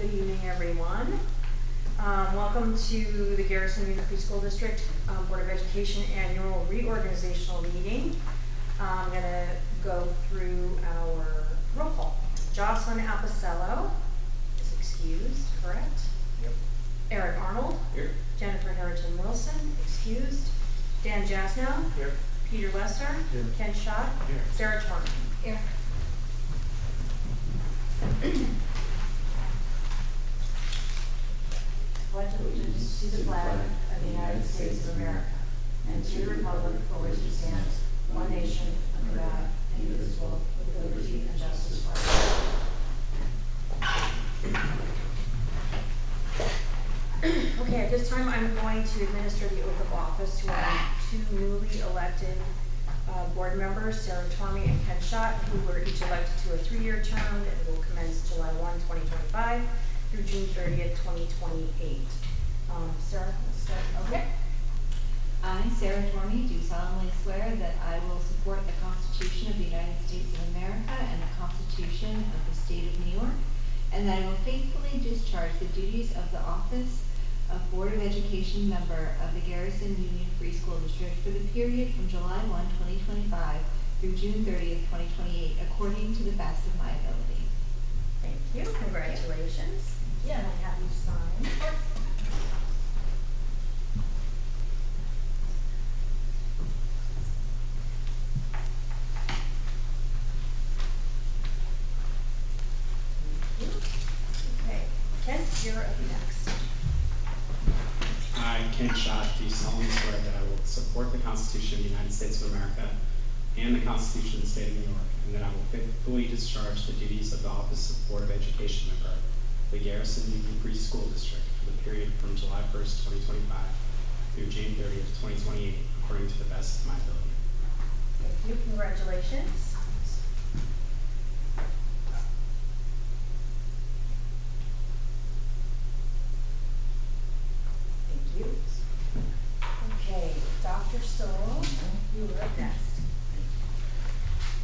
Good evening, everyone. Welcome to the Garrison Free School District Board of Education Annual Reorganizational Meeting. I'm going to go through our roll call. Jocelyn Apicello is excused, correct? Yep. Eric Arnold. Here. Jennifer Harrington Wilson, excused. Dan Jasnow. Here. Peter Lester. Here. Ken Schott. Here. Sarah Torman. Here. Pledge allegiance to the flag of the United States of America and to the republic for which it stands, one nation, under God, indivisible, with liberty and justice for all. Okay, at this time I'm going to administer the oath of office to our two newly elected board members, Sarah Torme and Ken Schott, who were each elected to a 3-year term that will commence July 1, 2025 through June 30th, 2028. Sarah, let's start. Okay. I, Sarah Torme, do solemnly swear that I will support the Constitution of the United States of America and the Constitution of the State of New York, and that I will faithfully discharge the duties of the office of Board of Education member of the Garrison Union Free School District for the period from July 1, 2025 through June 30th, 2028, according to the best of my ability. Thank you. Congratulations. Yeah, and I have you sign. Okay, Ken, you're up next. I, Ken Schott, do solemnly swear that I will support the Constitution of the United States of America and the Constitution of the State of New York, and that I will faithfully discharge the duties of the Office of Board of Education member of the Garrison Union Free School District for the period from July 1st, 2025 through June 30th, 2028, according to the best of my ability. Thank you. Congratulations. Thank you. Okay, Dr. Stoll, you are up next.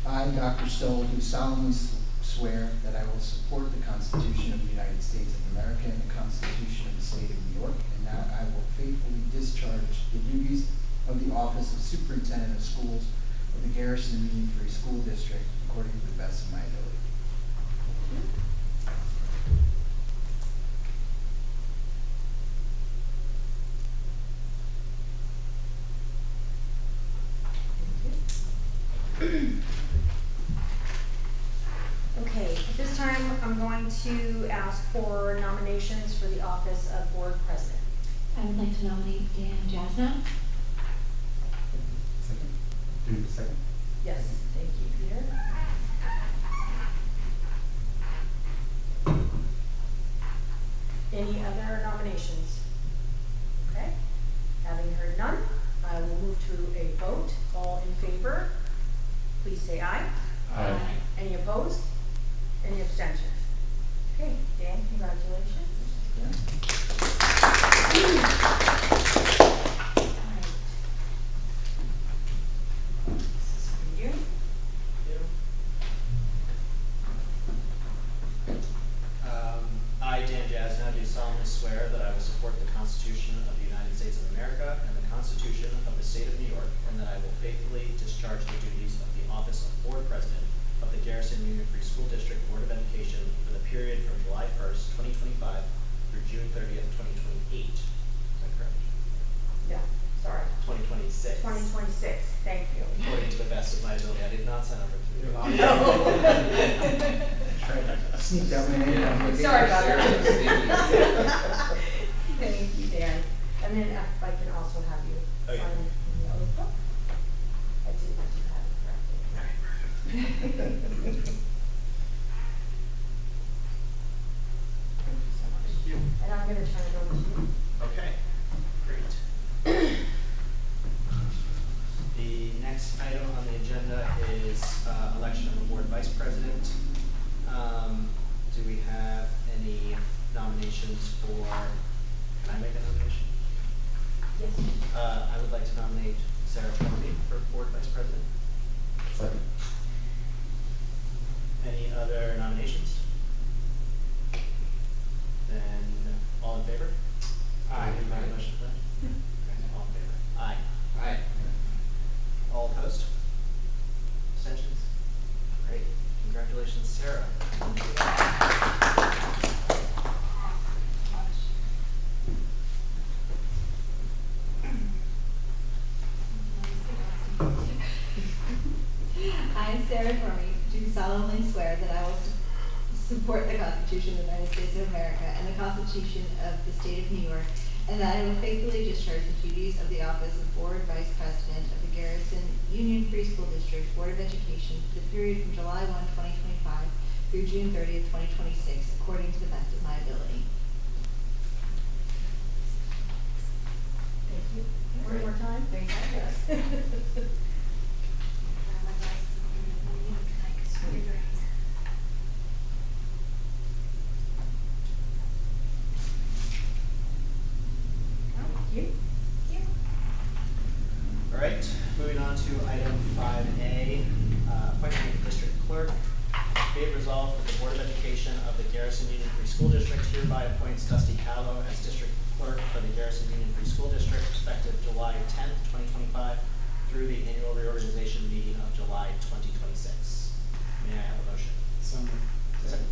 I, Dr. Stoll, do solemnly swear that I will support the Constitution of the United States of America and the Constitution of the State of New York, and that I will faithfully discharge the duties of the Office of Superintendent of Schools of the Garrison Union Free School District according to the best of my ability. Okay, at this time I'm going to ask for nominations for the office of board president. I would like to nominate Dan Jasnow. Second. Do the second. Yes, thank you, Peter. Any other nominations? Okay, having heard none, I will move to a vote. All in favor, please say aye. Aye. Any opposed? Any abstentions? Okay, Dan, congratulations. Yeah. Alright. This is for you. I, Dan Jasnow, do solemnly swear that I will support the Constitution of the United States of America and the Constitution of the State of New York, and that I will faithfully discharge the duties of the Office of Board President of the Garrison Union Free School District Board of Education for the period from July 1st, 2025 through June 30th, 2028. Is that correct? Yeah, sorry. 2026. 2026, thank you. According to the best of my ability. I did not sign up for 3 years. Try to sneak that one in. Sorry about that. Thank you, Dan. And then if I can also have you Okay. sign the oath book. I do have it correctly. Thank you so much. Thank you. And I'm going to turn it over to you. Okay, great. The next item on the agenda is election of a board vice president. Do we have any nominations for, can I make a nomination? Yes. I would like to nominate Sarah Torme for board vice president. Second. Any other nominations? favor? Aye. Anybody make a motion for that? Okay, all in favor? Aye. Aye. All opposed? Abstentions? Great. Congratulations, Sarah. I, Sarah Tormey, do solemnly swear that I will support the Constitution of the United States of America and the Constitution of the State of New York, and that I will faithfully discharge the duties of the office of Board Vice President of the Garrison Union Free School District Board of Education for the period from July 1, 2025 through June 30th, 2026, according to the best of my ability. Thank you. One more time? Very good. Yes. Thank you. All right, moving on to item 5A, appointment of district clerk. Be it resolved that the Board of Education of the Garrison Union Free School District hereby appoints Dusty Callow as district clerk for the Garrison Union Free School District effective July 10th, 2025 through the annual reorganization meeting of July 2026. May I have a motion? So moved. Second.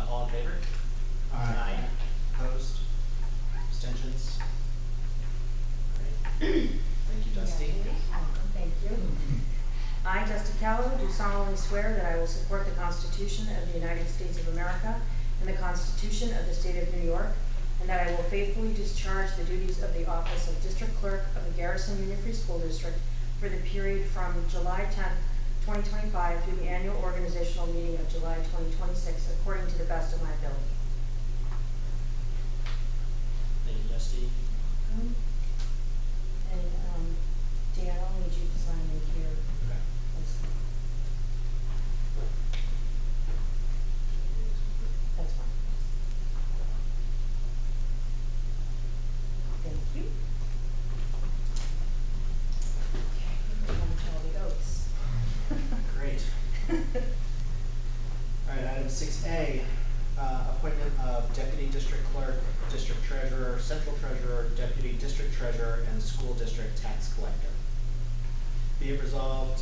All in favor? Aye. Opposed? Abstentions? Great. Thank you, Dusty. Welcome, thank you. I, Dusty Callow, do solemnly swear that I will support the Constitution of the United States of America and the Constitution of the State of New York, and that I will faithfully discharge the duties of the office of District Clerk of the Garrison Union Free School District for the period from July 10th, 2025 through the annual organizational meeting of July 2026, according to the best of my ability. Thank you, Dusty. And, Dan, I'll need you to sign in here. Okay. That's fine. Thank you. Okay, we're on to all the oaths. Great. All right, item 6A, appointment of deputy district clerk, district treasurer, central treasurer, deputy district treasurer, and school district tax collector. Be it resolved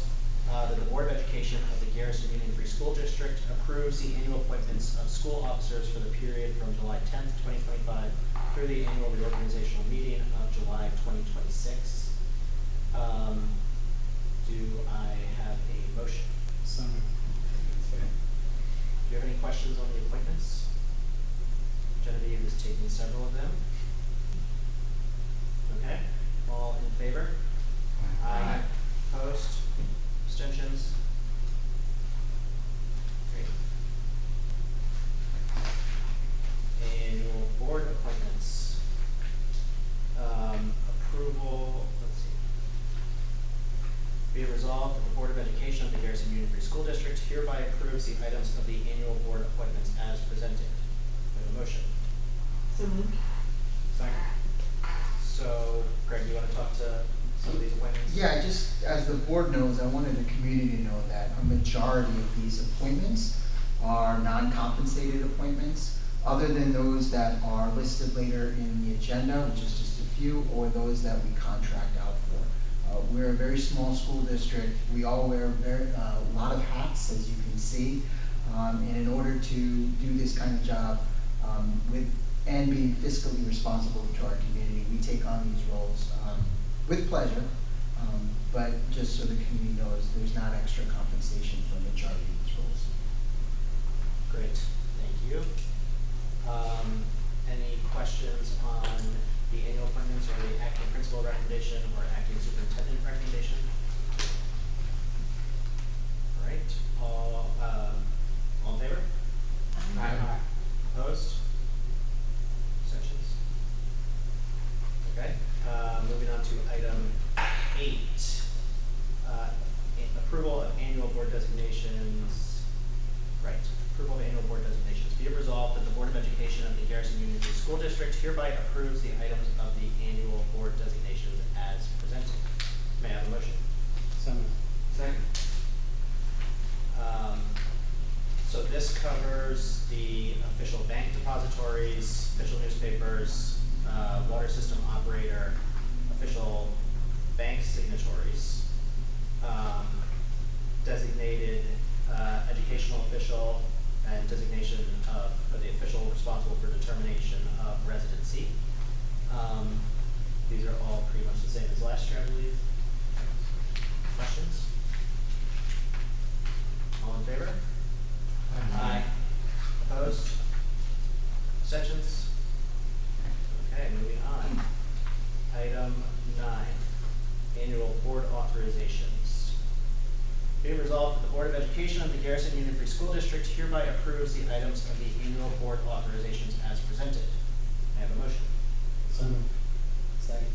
that the Board of Education of the Garrison Union Free School District approves the annual appointments of school officers for the period from July 10th, 2025 through the annual reorganizational meeting of July 2026. Do I have a motion? So moved. Do you have any questions on the appointments? Genevieve is taking several of them. Okay, all in favor? Aye. Opposed? Abstentions? Great. Annual board appointments. Approval, let's see. Be it resolved that the Board of Education of the Garrison Union Free School District hereby approves the items of the annual board appointments as presented. We have a motion. So moved. Second. So, Greg, do you want to talk to some of these appointments? Yeah, just as the board knows, I wanted the community to know that a majority of these appointments are non-compensated appointments, other than those that are listed later in the agenda, which is just a few, or those that we contract out for. We're a very small school district. We all wear a lot of hats, as you can see, and in order to do this kind of job and being fiscally responsible to our community, we take on these roles with pleasure, but just so the community knows, there's not extra compensation for the majority of these roles. Great, thank you. Any questions on the annual appointments or the acting principal recommendation or acting superintendent recommendation? All right, all in favor? Aye. Opposed? Abstentions? Okay, moving on to item 8. Approval of annual board designations. Right, approval of annual board designations. Be it resolved that the Board of Education of the Garrison Union Free School District hereby approves the items of the annual board designations as presented. May I have a motion? So moved. Second. So this covers the official bank depositories, official newspapers, water system operator, official bank signatories, designated educational official, and designation of the official responsible for determination of residency. These are all pretty much the same as last year, I believe. Questions? All in favor? Aye. Opposed? Abstentions? Okay, moving on. Item 9, annual board authorizations. Be it resolved that the Board of Education of the Garrison Union Free School District hereby approves the items of the annual board authorizations as presented. May I have a motion? So moved. Second.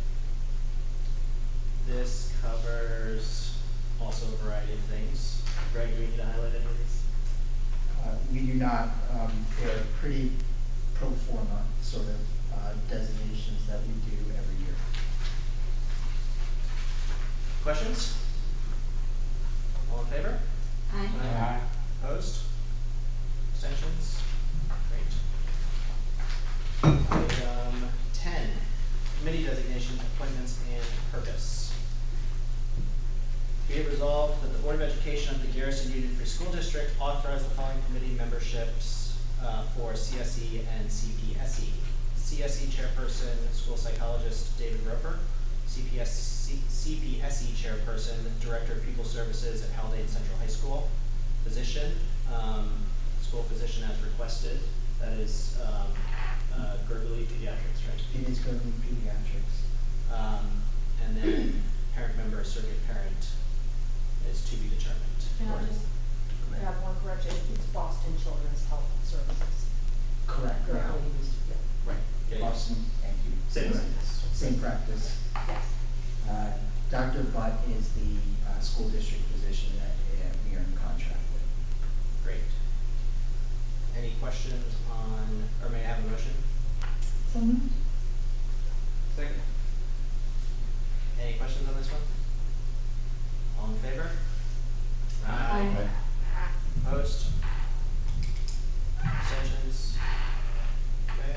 This covers also a variety of things. Greg, do we need to highlight any of these? We do not, they're pretty pro forma sort of designations that we do every year. Questions? All in favor? Aye. Aye. Opposed? Abstentions? Great. Item 10, committee designations, appointments, and purpose. Be it resolved that the Board of Education of the Garrison Union Free School District authorize the following committee memberships for CSE and CPSE. CSE chairperson, school psychologist David Roper. CPSE chairperson, director of pupil services at Haldane Central High School. Physician, school physician as requested. That is Gergely Pediatrics, right? It is going to be pediatrics. And then parent member, surrogate parent is to be determined. And I'll just have one correction, it's Boston Children's Health Services. Correct now. Correctly used, yeah. Right. Yeah, yeah. Boston, thank you. Same practice. Same practice. Yes. Dr. Butt is the school district physician that we are in contract with. Great. Any questions on, or may I have a motion? So moved. Second. Any questions on this one? All in favor? Aye. Opposed? Abstentions? Okay.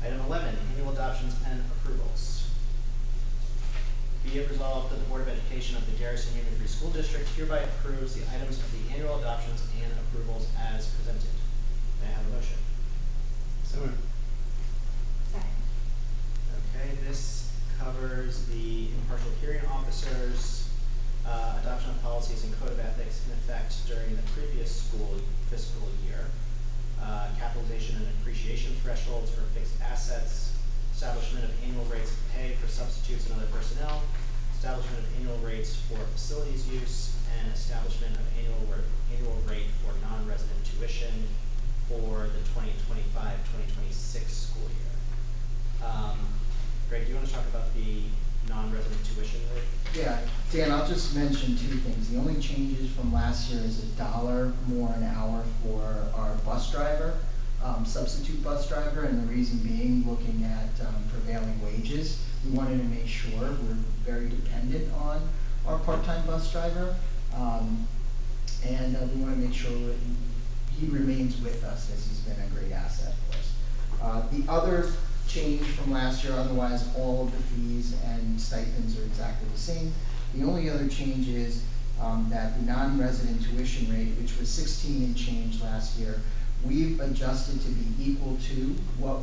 Item 11, annual adoptions and approvals. Be it resolved that the Board of Education of the Garrison Union Free School District hereby approves the items of the annual adoptions and approvals as presented. May I have a motion? So moved. Second. Okay, this covers the impartial hearing officers, adoption of policies and code of ethics in effect during the previous school fiscal year, capitalization and appreciation thresholds for fixed assets, establishment of annual rates of pay for substitutes and other personnel, establishment of annual rates for facilities use, and establishment of annual rate for non-resident tuition for the 2025-2026 school year. Greg, do you want to talk about the non-resident tuition rate? Yeah, Dan, I'll just mention two things. The only changes from last year is $1 more an hour for our bus driver, substitute bus driver, and the reason being, looking at prevailing wages, we wanted to make sure we're very dependent on our part-time bus driver, and we want to make sure he remains with us, as he's been a great asset for us. The other change from last year, otherwise all of the fees and stipends are exactly the same. The only other change is that the non-resident tuition rate, which was 16 and change last year, we've adjusted to be equal to what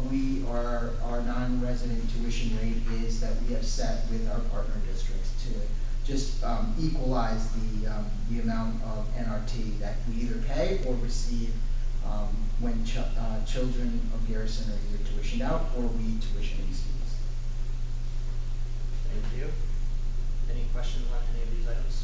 our non-resident tuition rate is that we have set with our partner districts to just equalize the amount of NRT that we either pay or receive when children of Garrison are either tuitioned out or we tuition these students. Thank you. Any questions on any of these items?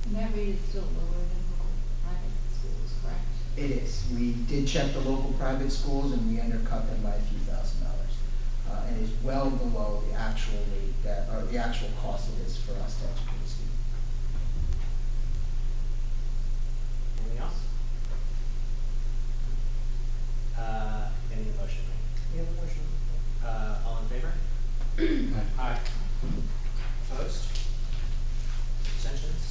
And that rate is still lower than local private schools, correct? It is. We did check the local private schools and we undercut them by a few $1,000. And is well below the actual rate or the actual cost it is for us to educate a student. Anything else? Any motion? You have a motion? All in favor? Aye. Opposed? Abstentions?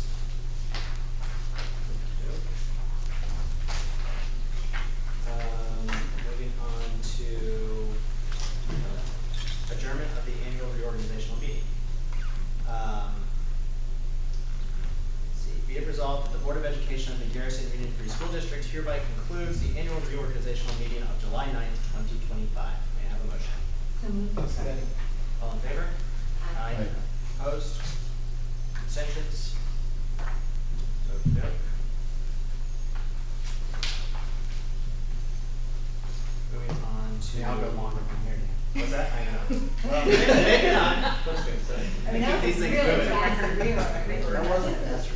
Board of Education of the Garrison Union Free School District hereby concludes the annual reorganizational meeting of July 9th, 2025. May I have a motion? So moved. Second. All in favor? Aye. Aye. Opposed? Abstentions? Okey-doke. Moving on to. Yeah, I'll go longer from here, Dan. What's that? I know. Well, maybe not. Let's do it. So, I mean, keep that was these things really moving. fast reorg. That wasn't fast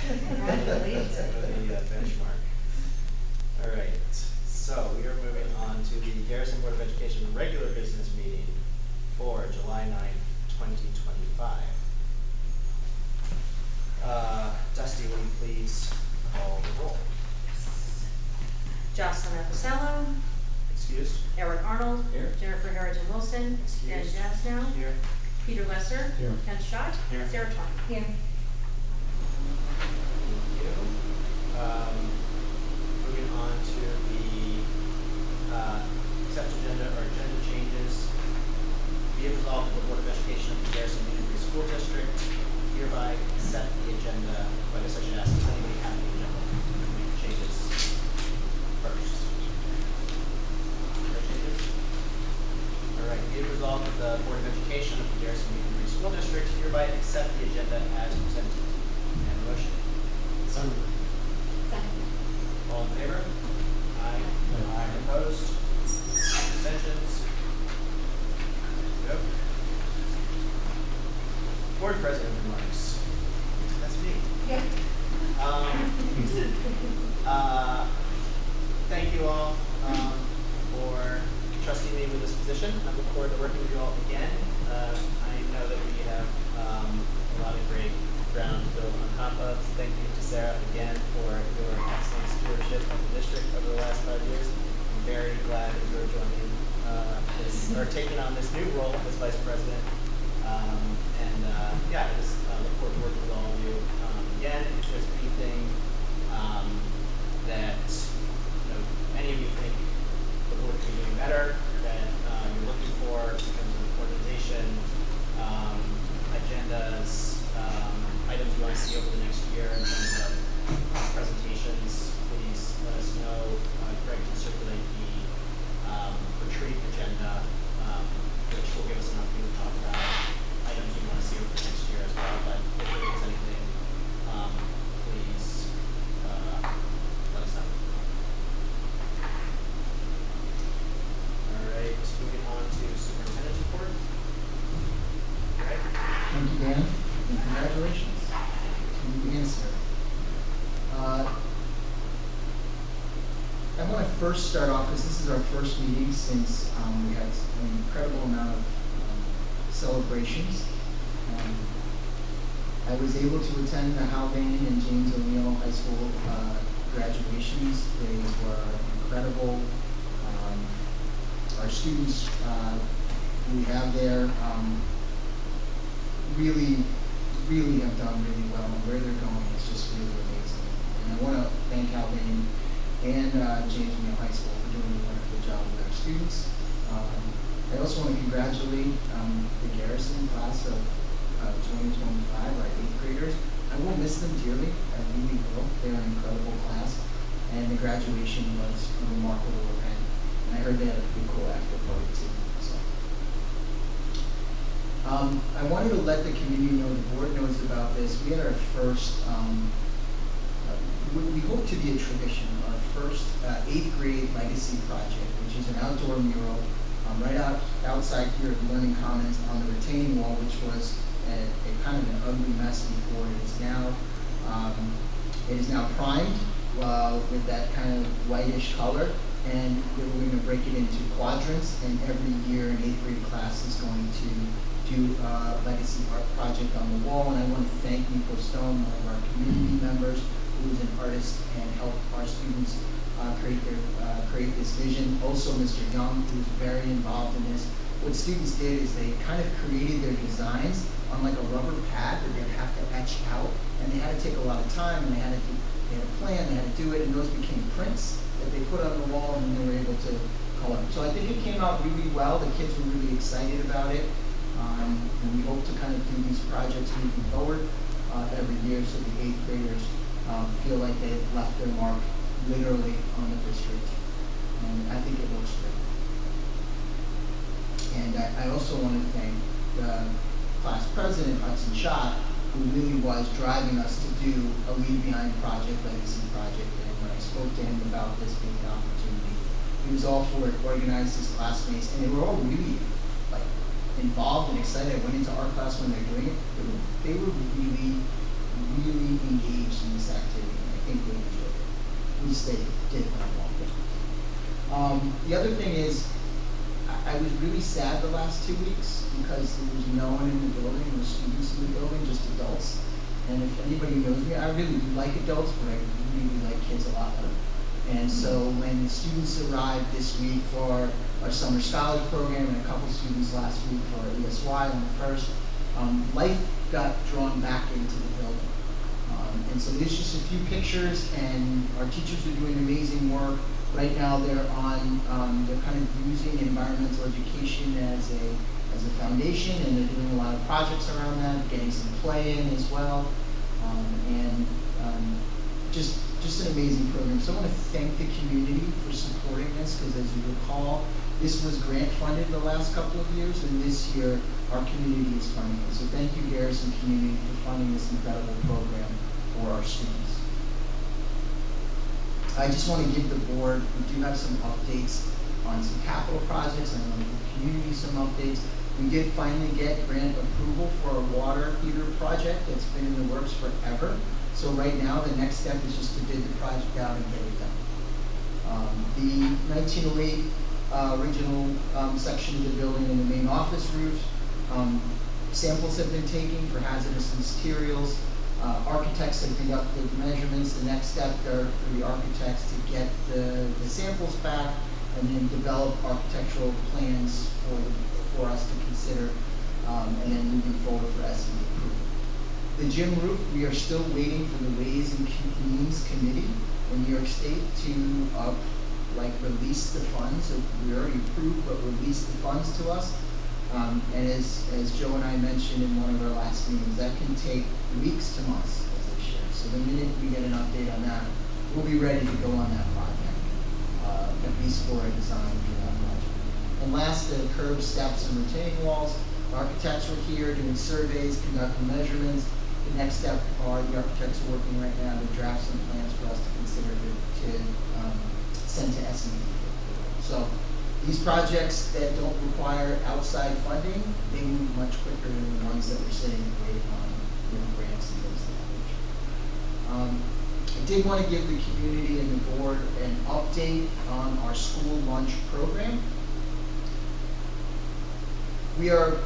Congratulations. That's the benchmark. All right, so we are moving on to the Garrison Board of Education regular business meeting for July 9th, 2025. Dusty, will you please call the roll? Jocelyn Epicelo, Excused? Eric Arnold. Here. Jennifer Harrington Wilson. Dan Excused. Jasnow. Here. Peter Lesser. Here. Ken Schott. Here. Sarah Twan. Here. Thank you. Moving on to the accept agenda or agenda changes. Be it resolved that the Board of Education of the Garrison Union Free School District hereby accept the agenda. I guess I should ask, does anybody have the agenda? Make changes first. No changes? All right, be it resolved that the Board of Education of the Garrison Union Free School District hereby accept the agenda as presented. And a motion. So moved. Second. All in favor? Aye. Aye. Opposed? Abstentions? Yep. Board President remarks. That's me. Yep. Thank you all for trusting me with this position. I look forward to working with you all again. I know that we have a lot of great ground to build on top of. Thank you to Sarah again for your excellent stewardship of the district over the last 5 years. I'm very glad that you're joining or taking on this new role as Vice President. Yeah, I just look forward to working with all of you. Again, if there's anything that any of you think the board could be doing better, that you're looking for in terms of organization, agendas, items you want to see over the next year in terms of presentations, please let us know. Greg can circulate the retreat agenda, which will give us an opportunity to talk about items we want to see over the next year as well. But if there is anything, please let us know. All right, moving on to superintendent's report. Greg? Thank you, Dan, and congratulations to you and Sarah. I want to first start off, because this is our first meeting since we had an incredible amount of celebrations. I was able to attend the Haldane and James O'Neill High School graduations. They were incredible. Our students we have there really have done really well, and where they're going is just really amazing. And I want to thank Haldane and James O'Neill High School for doing a wonderful job with our students. I also want to congratulate the Garrison class of 2025, our 8th graders. I will miss them dearly, I really will. They're an incredible class, and the graduation was a remarkable event. And I heard they had a pretty cool after party too. So. I wanted to let the community know, the board knows about this. We had our first, we hope to be a tradition, our first 8th grade legacy project, which is an outdoor mural right outside here at Learning Commons on the retaining wall, which was a kind of an ugly mess before. It is now primed with that kind of whitish color, and we're going to break it into quadrants, and every year an 8th grade class is going to do a legacy art project on the wall. And I want to thank Nico Stone, one of our community members, who is an artist and helped our students create this vision. Also Mr. Young, who's very involved in this. What students did is they kind of created their designs on like a rubber pad that they'd have to etch out, and they had to take a lot of time, and they had a plan, they had to do it, and those became prints that they put on the wall, and they were able to color. So I think it came out really well. The kids were really excited about it, and we hope to kind of do these projects moving forward every year, so the 8th graders feel like they've left their mark literally on the district, and I think it looks great. And I also want to thank the class president, Hudson Schott, who really was driving us to do a Leave Behind project, legacy project. And when I spoke to him about this being an opportunity, he was all for it, organized his classmates, and they were all really like involved and excited. I went into our class when they're doing it. They were really, really engaged in this activity, and I think they enjoyed it. At least they did when I walked in. The other thing is, I was really sad the last 2 weeks because there was no one in the building, no students in the building, just adults. And if anybody knows me, I really do like adults, but I really like kids a lot better. And so when the students arrived this week for our summer scholars program and a couple students last week for our ESY on the first, life got drawn back into the building. And so there's just a few pictures, and our teachers are doing amazing work. Right now they're kind of using environmental education as a foundation, and they're doing a lot of projects around that, getting some play in as well. Just an amazing program. So I want to thank the community for supporting this, because as you recall, this was grant funded the last couple of years, and this year our community is funding it. So thank you, Garrison community, for funding this incredible program for our students. I just want to give the board, we do have some updates on some capital projects, and I want to give the community some updates. We did finally get grant approval for a water heater project that's been in the works forever. So right now, the next step is just to bid the project out and get it done. The 1908 original section of the building and the main office roof, samples have been taken for hazardous materials. Architects have conducted measurements. The next step are for the architects to get the samples back and then develop architectural plans for us to consider, and then moving forward for SE approval. The gym roof, we are still waiting for the Ways and Means Committee in New York State to release the funds. So we already approved, but release the funds to us. And as Joe and I mentioned in one of our last meetings, that can take weeks to months, as they share. So the minute we get an update on that, we'll be ready to go on that project, at least for a design for that project. And last, the curb steps and retaining walls. Architects were here doing surveys, conducting measurements. The next step are the architects are working right now to draft some plans for us to consider to send to SED. So these projects that don't require outside funding, they move much quicker than the ones that we're sitting and waiting on, grants and things of that nature. I did want to give the community and the board an update on our school lunch program. We are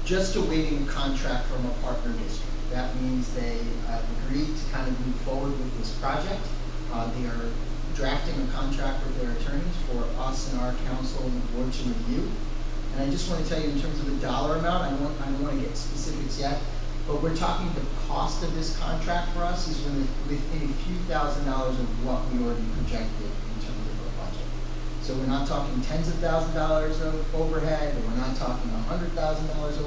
just awaiting a contract from a partner district. That means they have agreed to kind of move forward with this project. They are drafting a contract with their attorneys for us and our council and the board to review. And I just want to tell you in terms of the dollar amount, I don't want to get specifics yet, but we're talking the cost of this contract for us is within a few $1,000s of what we already projected in terms of our budget. So we're not talking tens of $1,000s of overhead, or we're not talking $100,000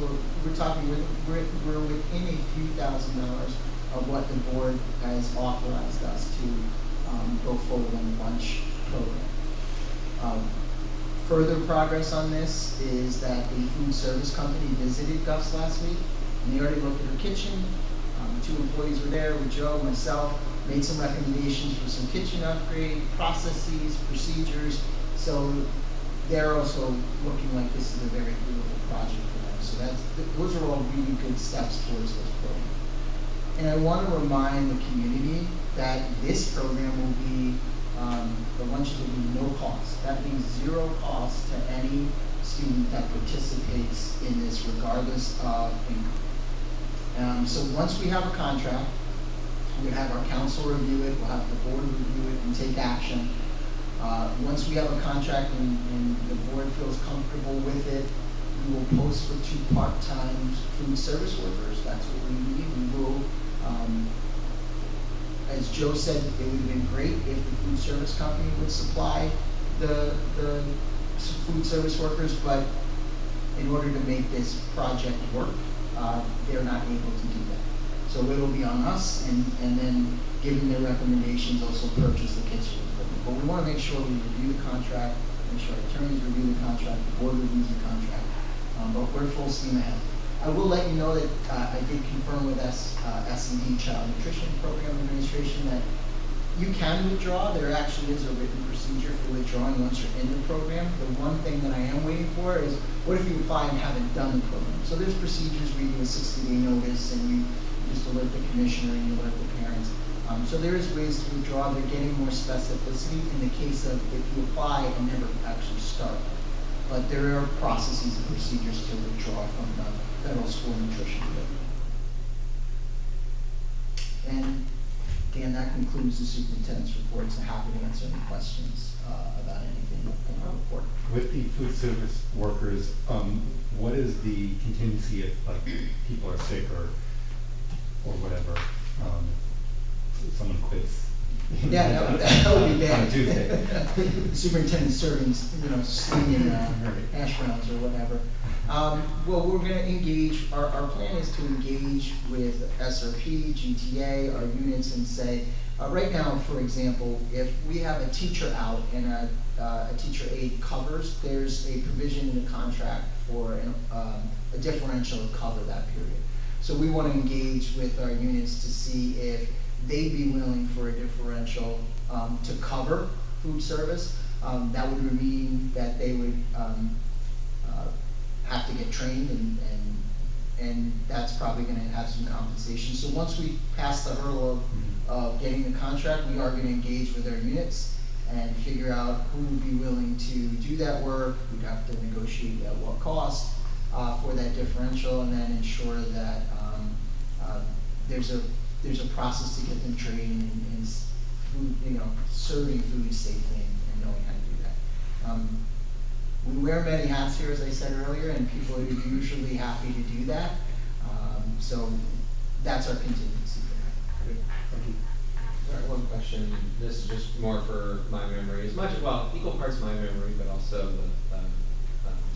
over. We're talking we're within a few $1,000s of what the board has authorized us to go forward on the lunch program. Further progress on this is that the food service company visited Gus last week, and they already looked at her kitchen. 2 employees were there with Joe, myself, made some recommendations for some kitchen upgrade, processes, procedures. So they're also looking like this is a very doable project for them. So those are all really good steps towards this program. And I want to remind the community that this program will be, the lunches will be no cost. That means 0 cost to any student that participates in this, regardless of income. So once we have a contract, we'll have our council review it, we'll have the board review it and take action. Once we have a contract and the board feels comfortable with it, we will post for 2 part-time food service workers. That's what we need. We will, as Joe said, it would have been great if the food service company would supply the food service workers, but in order to make this project work, they're not able to do that. So it'll be on us, and then, given their recommendations, also purchase the kitchen equipment. But we want to make sure we review the contract, make sure our attorneys review the contract, the board reviews the contract, but we're full steam ahead. I will let you know that I did confirm with S&D Child Nutrition Program Administration that you can withdraw. There actually is a written procedure for withdrawing once you're in the program. The one thing that I am waiting for is, what if you apply and haven't done the program? So there's procedures where you do a 60-day notice, and you just alert the commissioner and you alert the parents. So there is ways to withdraw. They're getting more specificity in the case of if you apply and never actually start. But there are processes and procedures to withdraw from the federal school nutrition program. And Dan, that concludes the superintendent's report. So happy to answer any questions about anything in our report. With the food service workers, what is the contingency if like people are sick or whatever? Someone quits. Yeah, that would be On bad. a Tuesday. Superintendent serving, slinging hash browns or whatever. Well, we're going to engage. Our plan is to engage with SRP, GTA, our units, and say, right now, for example, if we have a teacher out and a teacher aide covers, there's a provision in the contract for a differential to cover that period. So we want to engage with our units to see if they'd be willing for a differential to cover food service. That would mean that they would have to get trained, and that's probably going to have some compensation. So once we pass the hurdle of getting the contract, we are going to engage with our units and figure out who would be willing to do that work. We'd have to negotiate at what cost for that differential, and then ensure that there's a process to get them trained in food, serving food safely and knowing how to do that. We wear many hats here, as I said earlier, and people are usually happy to do that. So that's our contingency for that. Great. Thank you. All right, one question. This is just more for my memory. Equal parts my memory, but also the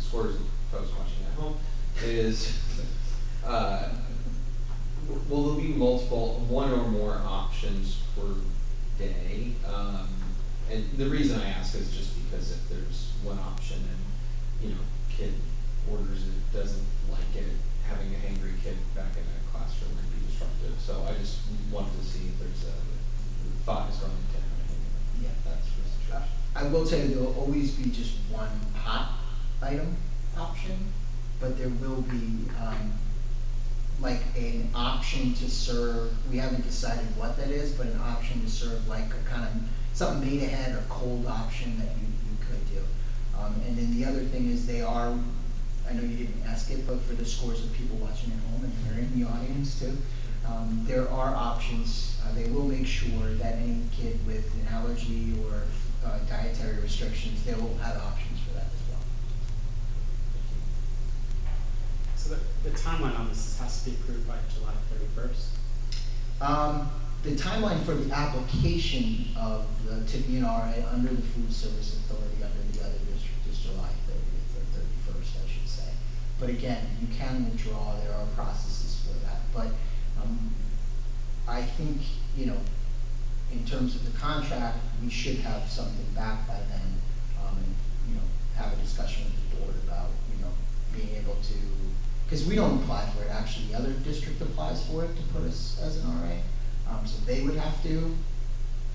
scores of folks watching at home is, will there be one or more options per day? And the reason I ask is just because if there's one option and, kid orders it, doesn't like it, having a hangry kid back in a classroom could be disruptive. So I just wanted to see if there's the thought is going to have a hangry. Yeah. That's the situation. I will tell you, there will always be just one hot item option, but there will be like an option to serve. We haven't decided what that is, but an option to serve like a kind of something made ahead or cold option that you could do. And then the other thing is I know you didn't ask it, but for the scores of people watching at home, and they're in the audience too, there are options. They will make sure that any kid with an allergy or dietary restrictions, they will have options for that as well. So the timeline on this has to be approved by July 31st? The timeline for the application to be an RA under the Food Service Authority under the other district is July 30th or 31st, I should say. But again, you can withdraw. There are processes for that. But I think, in terms of the contract, we should have something back by then, and have a discussion with the board about being able to, because we don't apply for it. Actually, the other district applies for it to put us as an RA. So they would have to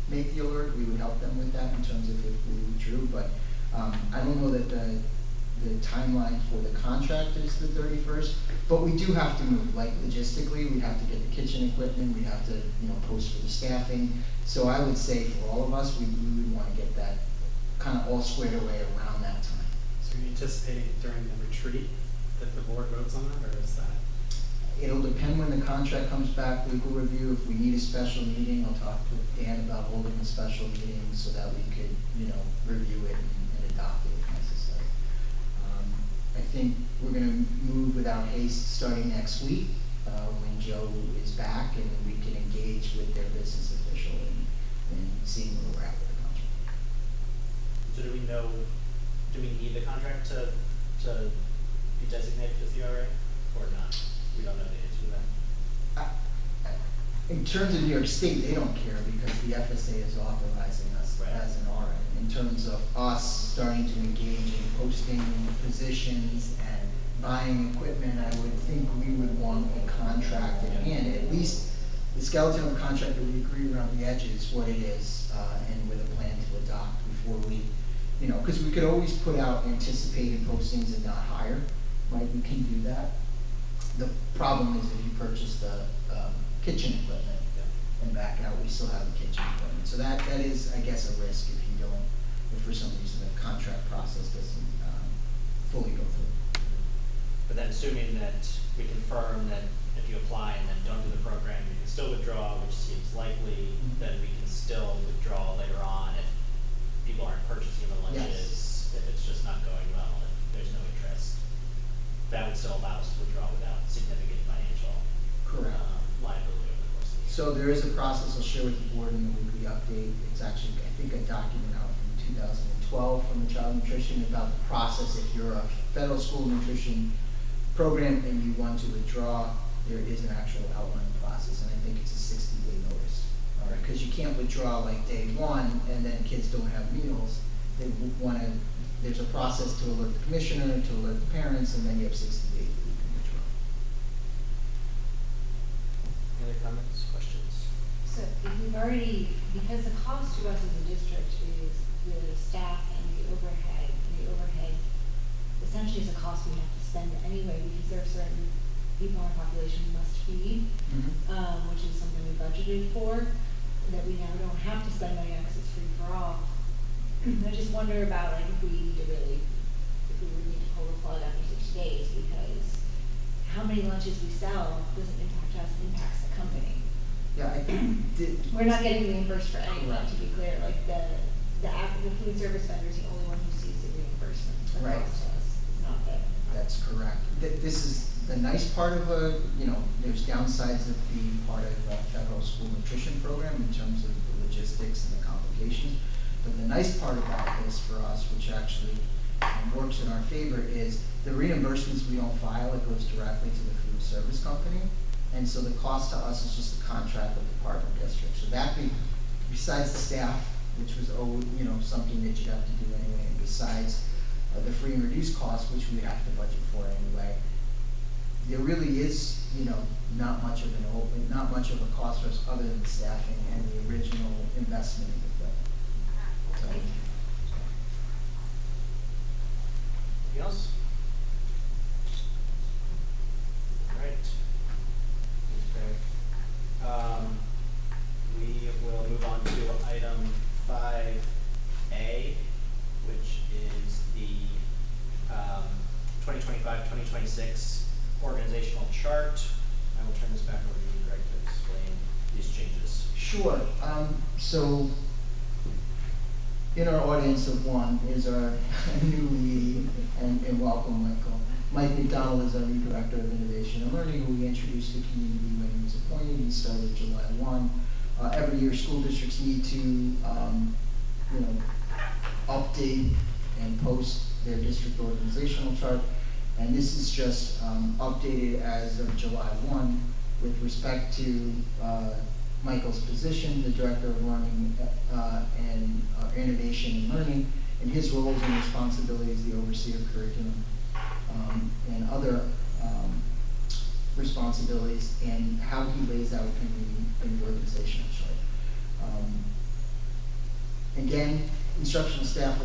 make the alert. We would help them with that in terms of if we withdrew. But I don't know that the timeline for the contract is the 31st. But we do have to move. Like logistically, we have to get the kitchen equipment. We have to post for the staffing. So I would say for all of us, we would want to get that kind of all squared away around that time. So are you anticipating during the retreat that the board votes on that, or is that? It'll depend when the contract comes back, legal review. If we need a special meeting, I'll talk to Dan about holding a special meeting so that we could, review it and adopt it if necessary. I think we're going to move without haste starting next week when Joe is back, and we can engage with their business official and seeing where we're at with the contract. So do we need the contract to be designated as the RA or not? We don't know the answer to that. In terms of New York State, they don't care because the FSA is authorizing us Right. as an RN. In terms of us starting to engage in posting positions and buying equipment, I would think we would want a contract in hand, at least the skeleton of a contract that we agree around the edges, what it is, and with a plan to adopt before we, because we could always put out anticipated postings and not hire, right? We can do that. The problem is if you purchase the kitchen equipment and back out, we still have the kitchen equipment. So that is, I guess, a risk if for some reason the contract process doesn't fully go through. But then assuming that we confirm that if you apply and then don't do the program, you can still withdraw, which seems likely, then we can still withdraw later on if people aren't purchasing the lunches, if it's just not going well, if there's no interest. That would still allow us to withdraw without significant financial Correct. Liability over the course of the year. So there is a process I'll share with the board in the weekly update. It's actually, I think, a document out from 2012 from the Child Nutrition about the process. If you're a federal school nutrition program and you want to withdraw, there is an actual outline process, and I think it's a 60-day notice. Because you can't withdraw like day one and then kids don't have meals. There's a process to alert the commissioner, to alert the parents, and then you have 60 days that you can withdraw. Any other comments, questions? So if we've already, because the cost to us as a district is the staff and the overhead essentially is a cost we have to spend anyway, because there are certain people in our population we must feed, which is something we budgeted for, that we now don't have to spend money on because it's free for all. I just wonder about like if we would need to pull the plug after 6 days, because how many lunches we sell doesn't impact us, it impacts the company. Yeah, I think We're not getting reimbursed for any of that, to be Correct. clear, like the food service vendor is the only one who sees the reimbursement that Right. comes to us, it's not the. that's correct. This is the nice part of there's downsides of being part of a federal school nutrition program in terms of the logistics and the complications. But the nice part about this for us, which actually works in our favor, is the reimbursements we don't file, it goes directly to the food service company. And so the cost to us is just a contract with the partner district. So that besides the staff, which was something that you'd have to do anyway, and besides the free and reduced costs, which we have to budget for anyway, there really is, not much of a cost for us other than the staffing and the original investment in the equipment. So, Anything else? All right. Thanks, Greg. We will move on to item 5A, which is the 2025-2026 organizational chart. I will turn this back over to you, Greg, to explain these changes. Sure. So in our audience of one is our new lead, and welcome, Michael. Mike McDonald is our new Director of Innovation and Learning, who we introduced to the community when he was appointed. He started July 1. Every year, school districts need to, update and post their district organizational chart. And this is just updated as of July 1 with respect to Michael's position, the Director of Learning and Innovation and Learning, and his roles and responsibilities, the overseer of curriculum, and other responsibilities, and how he lays out in the organizational chart. Again, instructional staff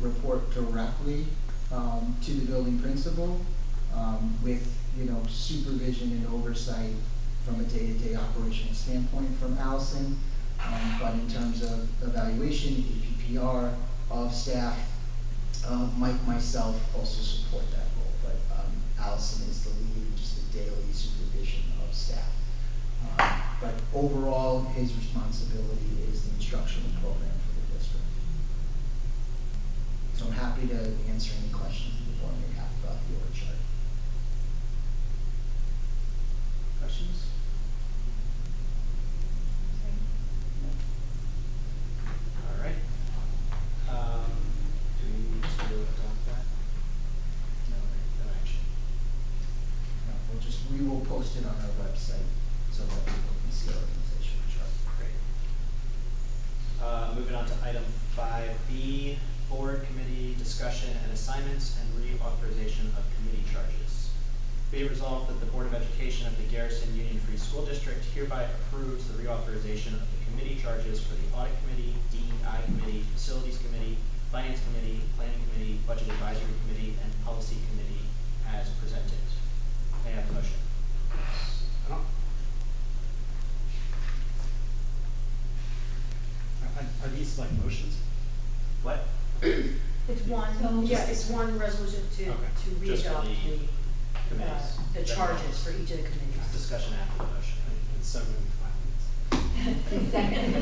report directly to the building principal with supervision and oversight from a day-to-day operational standpoint from Allison, but in terms of evaluation, APPR of staff, myself also support that role, but Allison is the lead, just the daily supervision of staff. But overall, his responsibility is the instructional program for the district. So I'm happy to answer any questions that the board may have about the org chart. Questions? All right. Do we need to adopt that? No, action. No, we will post it on our website so that people can see our on to item 5B, board committee discussion and assignments and reauthorization of committee charges. Be it resolved that the Board of Education of the Garrison Union Free School District hereby approves the reauthorization of the committee charges for the Audit Committee, DEI Committee, Facilities Committee, Finance Committee, Planning Committee, Budget Advisory Committee, and Policy Committee as presented. May I have a motion? Are these like motions? What? It's one, yeah, it's one resolution to Okay. Just for re-adopt the committees. the charges for each of the committees. Discussion after the motion. It's so moving 5 minutes. Second.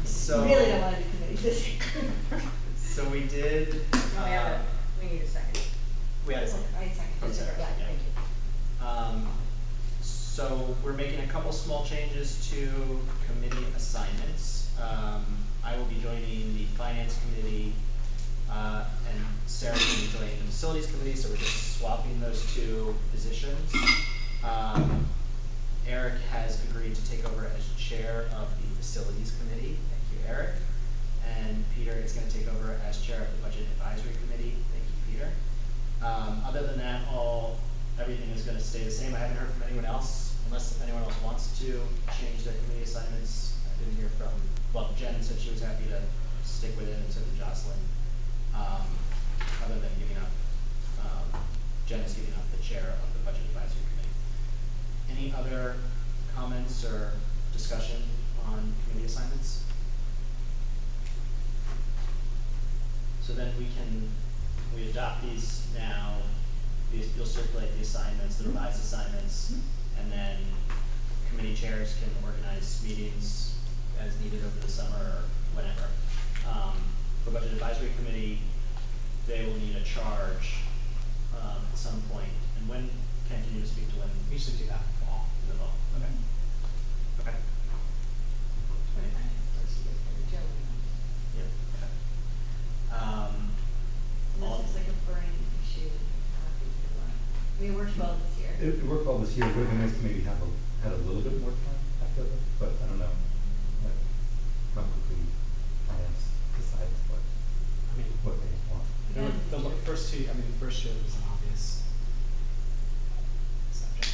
So. Really don't wanna do committees this year. So we did, No, we need a second. we had a second. I second. From Sarah, Yeah, yeah. thank you. So we're making a couple small changes to committee assignments. I will be joining the Finance Committee, and Sarah will be joining the Facilities Committee, so we're just swapping those two positions. Eric has agreed to take over as chair of the Facilities Committee. Thank you, Eric. And Peter is gonna take over as chair of the Budget Advisory Committee. Thank you, Peter. Other than that, everything is gonna stay the same. I haven't heard from anyone else, unless anyone else wants to change their committee assignments. I didn't hear from, well, Jen said she was happy to stick with it, and so did Jocelyn. Other than giving up, Jen is giving up the chair of the Budget Advisory Committee. Any other comments or discussion on committee assignments? So then we adopt these now, you'll circulate the assignments, the revised assignments, and then committee chairs can organize meetings as needed over the summer or whenever. For Budget Advisory Committee, they will need a charge, at some point. And when, Ken, can you just speak to when? We should do that in the fall. In the fall, okay. Okay. Yeah, okay. This is like a burning issue. We worked well this year. It worked well this year, it would have been nice to maybe had a little bit more time after that, but I don't know. Like, how quickly finance decides I mean, what they want. the first year was an obvious subject.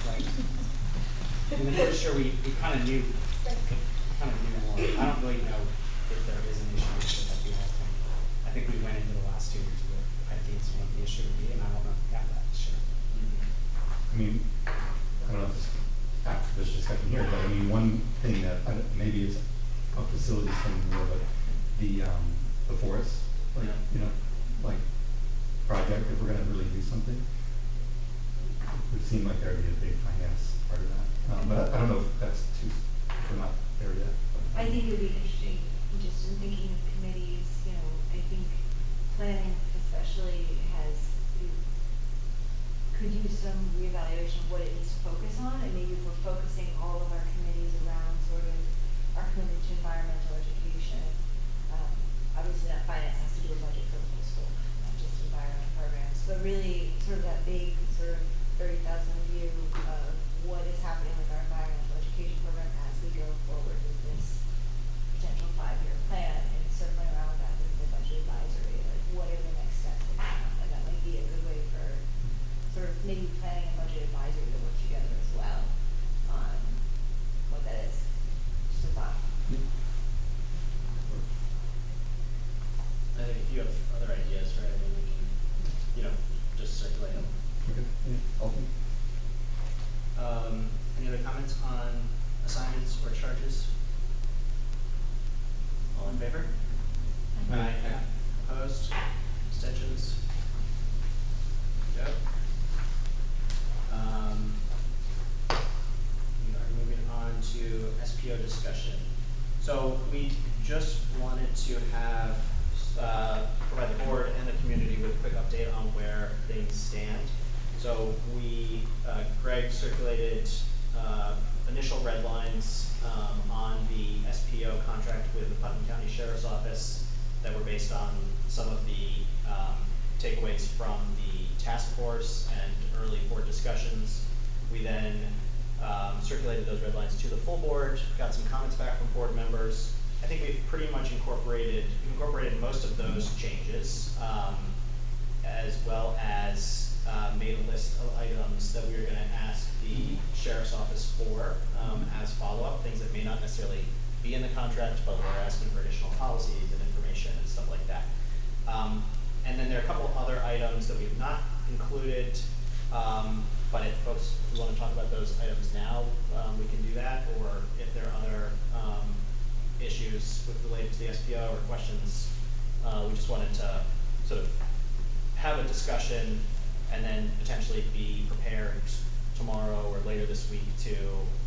Like, in the first year, we kind of knew more. I don't really know if there is an issue with it, I think we went into the last 2 years with ideas of what the issue would be, and I don't know if we got that this year. I mean, I don't know if it's after this discussion here, but I mean, one thing that, maybe it's a facilities thing more, but the forest, like, Yeah. you know, like, project, if we're gonna really do something, it would seem like there'd be a big finance part of that. But I don't know if that's we're not there yet. I think it would be interesting, just in thinking of committees, I think planning especially could use some reevaluation of what it needs to focus on, and maybe if we're focusing all of our committees around sort of our commitment to environmental education, obviously that finance has to do a budget for the whole school, not just environment programs, but really sort of that big sort of 30,000 view of what is happening with our environmental education program as we go forward with this potential 5-year plan, and circling around that with the budget advisory, like what are the next steps in that? And that might be a good way for sort of maybe planning and budget advisory to work together as well on what that is. Just a thought. I think if you have other ideas, right, I mean, we can, just circulate them. Okay, yeah, I'll think. Any other comments on assignments or charges? All in favor? Aye. Opposed? Abstentions? Go. We are moving on to SPO discussion. So we just wanted to have, provide the board and the community with a quick update on where things stand. So Greg circulated, initial red lines, on the SPO contract with the Putnam County Sheriff's Office that were based on some of the, takeaways from the task force and early board discussions. We then circulated those red lines to the full board, got some comments back from board members. I think we've pretty much incorporated most of those changes, as well as made a list of items that we are going to ask the sheriff's office for as follow-up, things that may not necessarily be in the contract, but we're asking for additional policies and information and stuff like that. And then there are a couple other items that we have not included, but if folks want to talk about those items now, we can do that, or if there are other issues related to the SPO or questions, we just wanted to sort of have a discussion and then potentially be prepared tomorrow or later this week to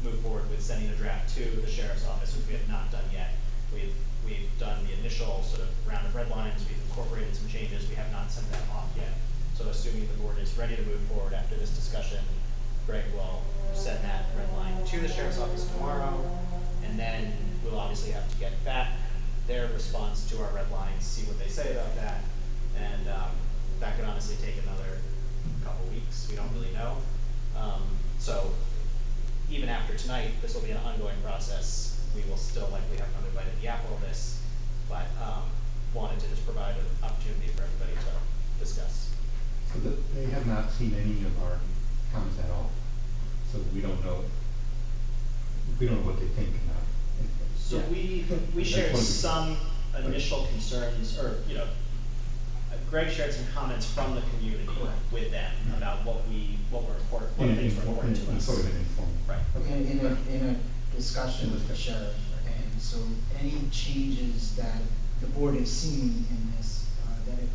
move forward with sending a draft to the sheriff's office, which we have not done yet. We've done the initial sort of round of red lines, we've incorporated some changes, we have not sent that off yet. So assuming the board is ready to move forward after this discussion, Greg will send that red line to the sheriff's office tomorrow, and then we'll obviously have to get back their response to our red lines, see what they say about that, and that could honestly take another couple weeks, we don't really know. So even after tonight, this will be an ongoing process. We will still likely have another bite at the apple of this, but wanted to just provide an opportunity for everybody to discuss. So they have not seen any of our comments at all, so we don't know what they think about anything. So Yeah. we shared That's some initial concerns, or Greg shared some comments from the community with them about what things were important to us. Sort of an informal. Right. In a discussion with the sheriff, and so any changes that the board has seen in this, that it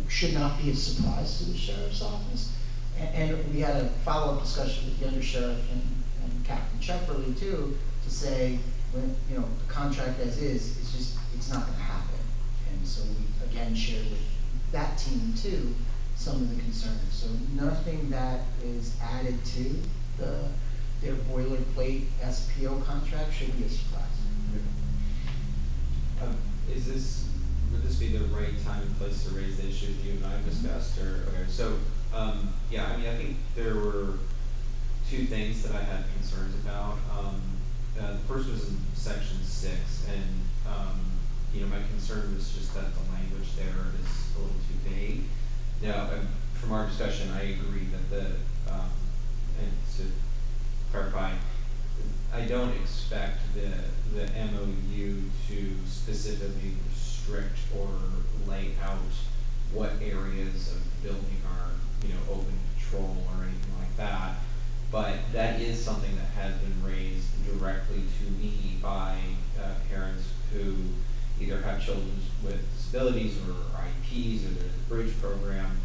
should not be a surprise to the sheriff's office. And we had a follow-up discussion with the undersheriff and Captain Shepperly too, to say, when, the contract as is, it's not gonna happen. And so we again shared with that team too, some of the concerns. So nothing that is added to their boilerplate SPO contract should be a surprise. Would this be the right time and place to raise the issues you and I have discussed, or, okay, so, yeah, I mean, I think there were two things that I had concerns about. The first was in section 6, and, my concern was just that the language there is a little too vague. Now, from our discussion, I agree that and to clarify, I don't expect the MOU to specifically restrict or lay out what areas of the building are, open patrol or anything like that. But that is something that has been raised directly to me by parents who either have children with disabilities or IEPs, or there's a bridge program,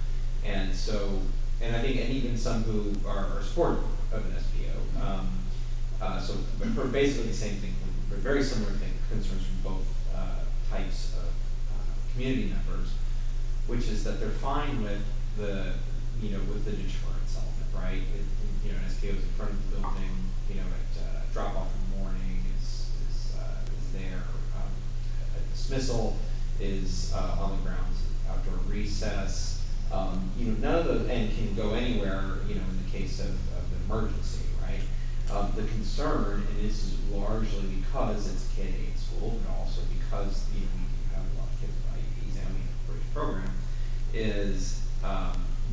and I think, and even some who are supportive of an SPO. So for basically the same thing, for very similar concerns from both types of community members, which is that they're fine with the deterrence element, right? An SPO is in front of the building, at drop off in the morning is there. A dismissal is on the grounds, outdoor recess. None of those, and can go anywhere, in the case of an emergency, right? The concern, and this is largely because it's K-8 school, but also because, we have a lot of kids with IEPs and we have a bridge program, is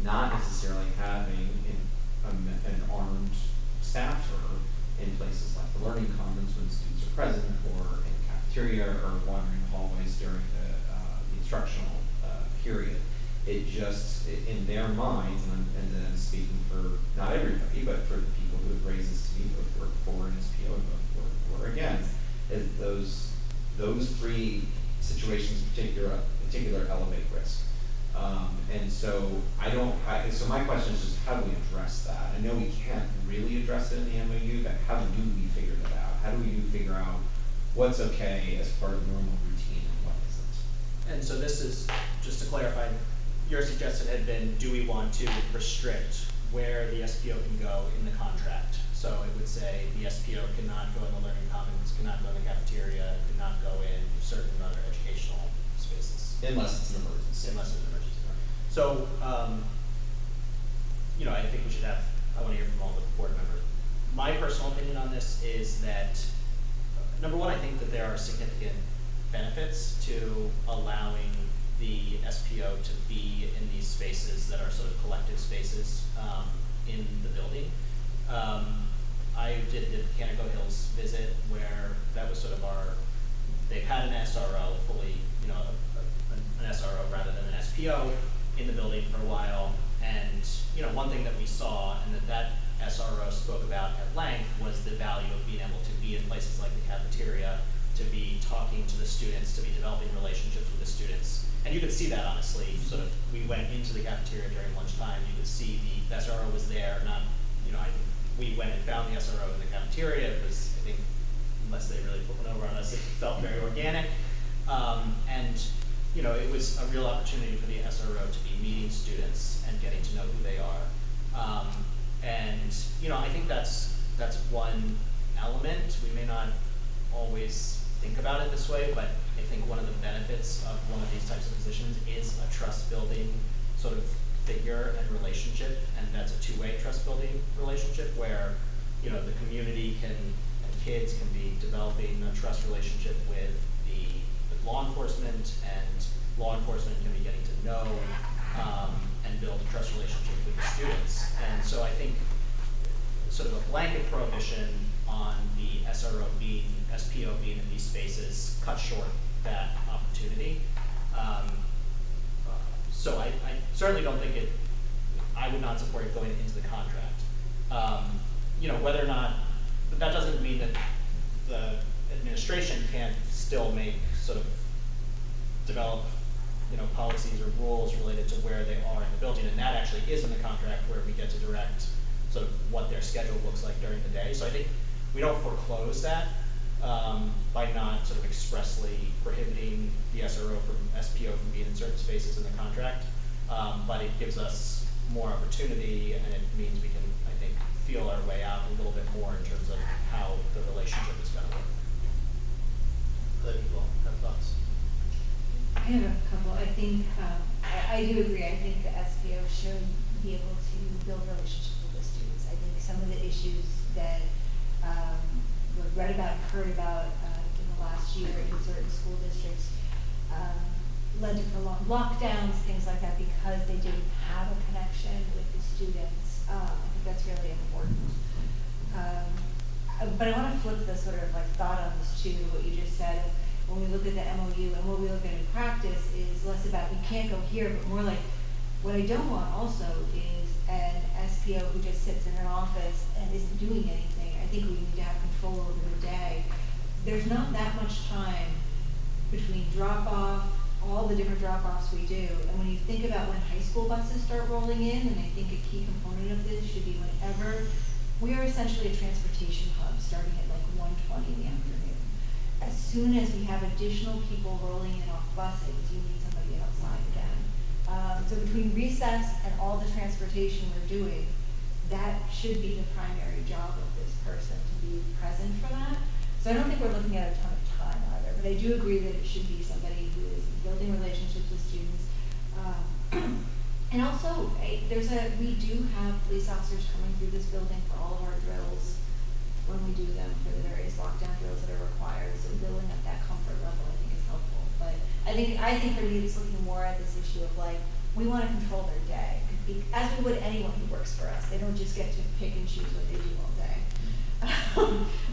not necessarily having an armed staffer in places like the learning commons when students are present, or in the cafeteria, or wandering the hallways during the instructional period. It just, in their minds, and then speaking for not everybody, but for the people who have raised this to me, both for an SPO and both for against, is those three situations in particular elevate risk. And so so my question is just how do we address that? I know we can't really address it in the MOU, but how do we figure that out? How do we figure out what's okay as part of normal routine and what isn't? And so this is, just to clarify, your suggestion had been, do we want to restrict where the SPO can go in the contract? So it would say the SPO cannot go in the learning commons, cannot go in the cafeteria, cannot go in certain other educational spaces. Unless it's an emergency. Unless it's an emergency. So, I think we should I want to hear from all the board members My personal opinion on this is that, number one, I think that there are significant benefits to allowing the SPO to be in these spaces that are sort of collective spaces in the building. I did the Canico Hills visit where that was sort of they've had an SRO fully, an SRO rather than an SPO in the building for a while. And, one thing that we saw and that SRO spoke about at length was the value of being able to be in places like the cafeteria, to be talking to the students, to be developing relationships with the students. And you could see that honestly, we went into the cafeteria during lunchtime, you could see the SRO was there, I think we went and found the SRO in the cafeteria, because I think, unless they really put one over on us, it felt very organic. And, it was a real opportunity for the SRO to be meeting students and getting to know who they are. And, I think that's one element. We may not always think about it this way, but I think one of the benefits of one of these types of positions is a trust building sort of figure and relationship, and that's a two-way trust building relationship where, the community and kids can be developing a trust relationship with law enforcement, and law enforcement can be getting to know and build a trust relationship with the students. And so I think sort of a blanket prohibition on the SPO being in these spaces cut short that opportunity. So I certainly don't think I would not support it going into the contract. Whether or not, but that doesn't mean that the administration can't still develop, policies or rules related to where they are in the building, and that actually is in the contract where we get to direct sort of what their schedule looks like during the day. So I think we don't foreclose that by not sort of expressly prohibiting the SPO from being in certain spaces in the contract, but it gives us more opportunity, and it means we can, I think, feel our way out a little bit more in terms of how the relationship is going to work. Other people have thoughts? I have a couple. I think, I do agree. I think the SPO should be able to build relationships with the students. I think some of the issues that we've read about, heard about in the last year in certain school districts led to prolonged lockdowns, things like that, because they didn't have a connection with the students. I think that's really important. But I want to flip the sort of thought on this too, what you just said. When we look at the MOU and what we look at in practice is less about you can't go here, but more like what I don't want also is an SPO who just sits in an office and isn't doing anything. I think we need to have control over the day. There's not that much time between drop-off, all the different drop-offs we do, and when you think about when high school buses start rolling in, and I think a key component of this should be whenever, we are essentially a transportation hub starting at 1:20 in the afternoon. As soon as we have additional people rolling in off buses, you need somebody outside again. So between recess and all the transportation we're doing, that should be the primary job of this person, to be present for that. So I don't think we're looking at a ton of time either, but I do agree that it should be somebody who is building relationships with students. And also, we do have police officers coming through this building for all of our drills when we do them, for the various lockdown drills that are required. So building up that comfort level, I think, is helpful. But I think for me, it's looking more at this issue of we want to control their day, as we would anyone who works for us. They don't just get to pick and choose what they do all day.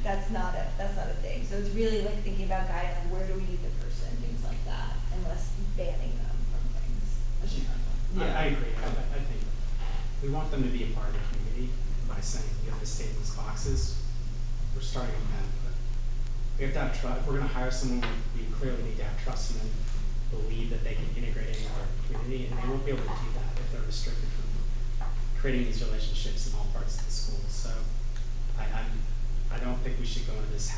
That's not a thing. So it's really thinking about guiding, where do we need the person, things like that, and less banning them from things. Yeah, I agree. I think we want them to be a part of the community by saying you have to stay in these boxes. We're starting with that, but we have to have trust. If we're going to hire someone, we clearly need to have trust in them, believe that they can integrate into our community, and they won't be able to do that if they're restricted from creating these relationships in all parts of the school. So I don't think we should go into this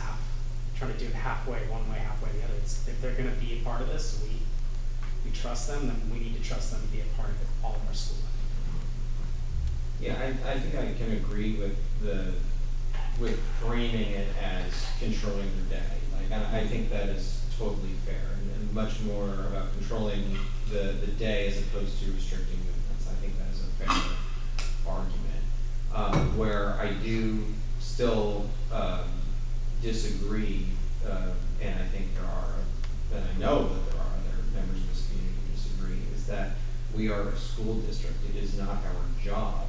trying to do it halfway, one way, halfway the other. If they're going to be a part of this, we trust them, then we need to trust them to be a part of all of our school life. Yeah, I think I can agree with framing it as controlling their day. I think that is totally fair, and much more about controlling the day as opposed to restricting movements. I think that is a fair argument. Where I do still, disagree, and I think there are, and I know that there are other members of this community who disagree, is that we are a school district. It is not our job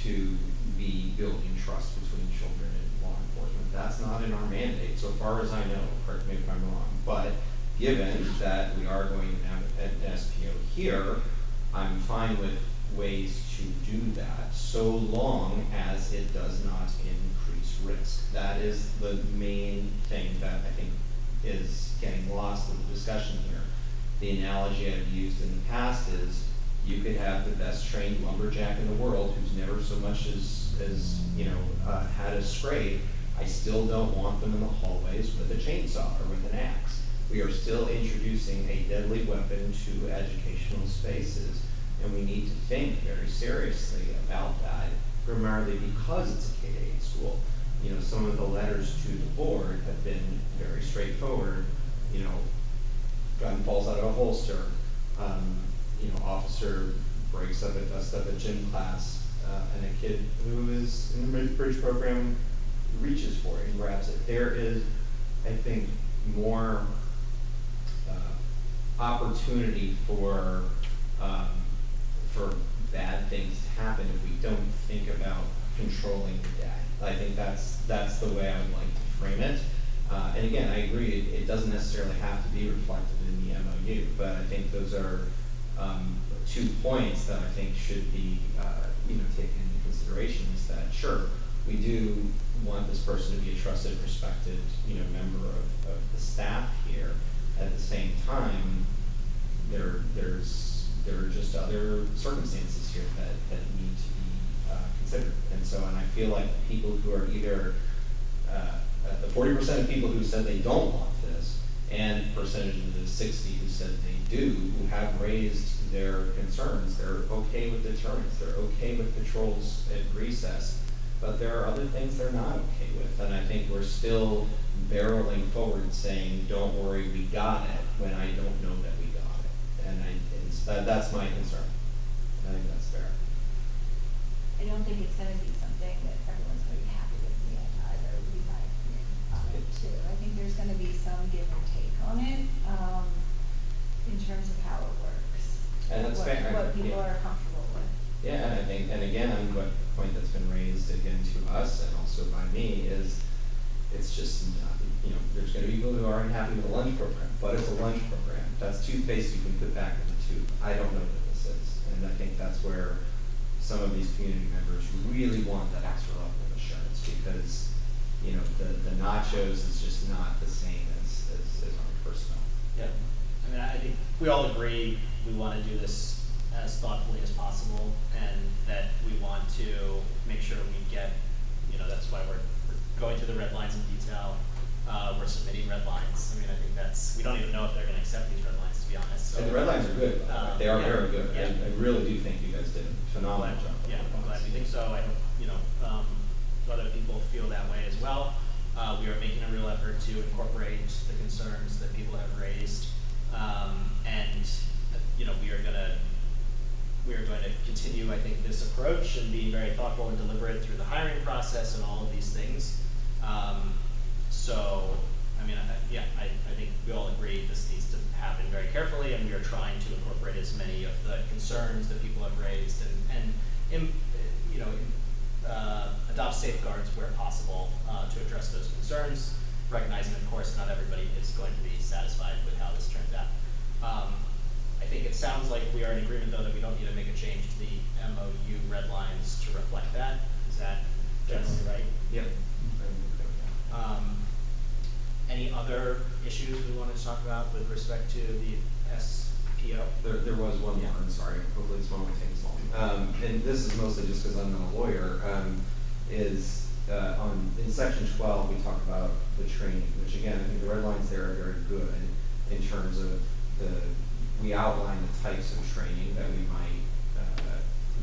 to be building trust between children and law enforcement. That's not in our mandate, so far as I know, correct me if I'm wrong. But given that we are going to have an SPO here, I'm fine with ways to do that, so long as it does not increase risk. That is the main thing that I think is getting lost in the discussion here. The analogy I've used in the past is, you could have the best trained lumberjack in the world who's never so much as had a scrape. I still don't want them in the hallways with a chainsaw or with an axe. We are still introducing a deadly weapon to educational spaces, and we need to think very seriously about that, primarily because it's a K-8 school. Some of the letters to the board have been very straightforward. Gun falls out of a holster. Officer breaks up a gym class, and a kid who is in the bridge program reaches for it and grabs it. There is, I think, more opportunity for bad things to happen if we don't think about controlling the day. I think that's the way I would like to frame it. And again, I agree, it doesn't necessarily have to be reflected in the MOU, but I think those are 2 points that I think should be taken into consideration. Is that, sure, we do want this person to be a trusted, respected member of the staff here. At the same time, there are just other circumstances here that need to be considered. And I feel like the people who are either the 40% of people who said they don't want this, and percentage of the 60 who said they do, who have raised their concerns. They're okay with deterrence. They're okay with patrols at recess. But there are other things they're not okay with. And I think we're still barreling forward saying, don't worry, we got it, when I don't know that we got it. And that's my concern. I think that's fair. I don't think it's gonna be something that everyone's gonna be happy with me either, would be my opinion on it too. I think there's gonna be some give and take on it, in terms of how it works. And that's fair. What people are comfortable with. Yeah, and I think, and again, what point that's been raised again to us and also by me is, it's just, there's gonna be people who aren't happy with the lunch program, but it's a lunch program. That's toothpaste you can put back in the tube. I don't know what this is. And I think that's where some of these community members really want that extra level of assurance, because, the nachos is just not the same as our personnel. Yeah, I think we all agree we want to do this as thoughtfully as possible, and that we want to make sure we get, that's why we're going through the red lines in detail. We're submitting red lines. I think we don't even know if they're going to accept these red lines, to be honest. So, And the red lines are good. They are very good. Yeah. I really do think you guys did a phenomenal job. Yeah, I'm glad we think so. I hope, other people feel that way as well. We are making a real effort to incorporate the concerns that people have raised. And we are going to continue, I think, this approach and being very thoughtful and deliberate through the hiring process and all of these things. I think we all agree this needs to happen very carefully, and we are trying to incorporate as many of the concerns that people have raised and adopt safeguards where possible to address those concerns, recognizing, of course, not everybody is going to be satisfied with how this turns out. I think it sounds like we are in agreement, though, that we don't need to make a change to the MOU red lines to reflect that. Is that generally right? Yep. Any other issues we wanted to talk about with respect to the SPO? There was one more, I'm sorry, hopefully this one won't take as long. And this is mostly just because I'm not a lawyer, in section 12, we talk about the training, which again, I think the red lines there are very good in terms of we outline the types of training that we might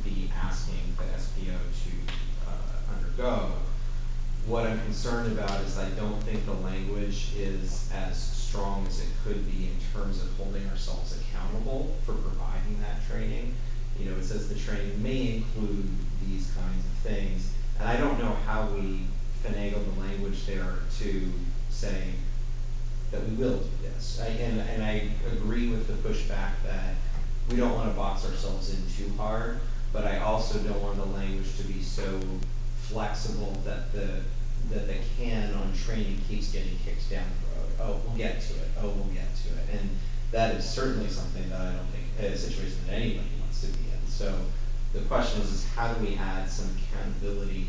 be asking the SPO to undergo. What I'm concerned about is I don't think the language is as strong as it could be in terms of holding ourselves accountable for providing that training. It says the training may include these kinds of things, and I don't know how we finagle the language there to say that we will do this. And I agree with the pushback that we don't wanna box ourselves in too hard, but I also don't want the language to be so flexible that the can on training keeps getting kicked down the road. Oh, we'll get to it, oh, we'll get to it. And that is certainly something that I don't think, a situation that anybody wants to be in. So the question is how do we add some accountability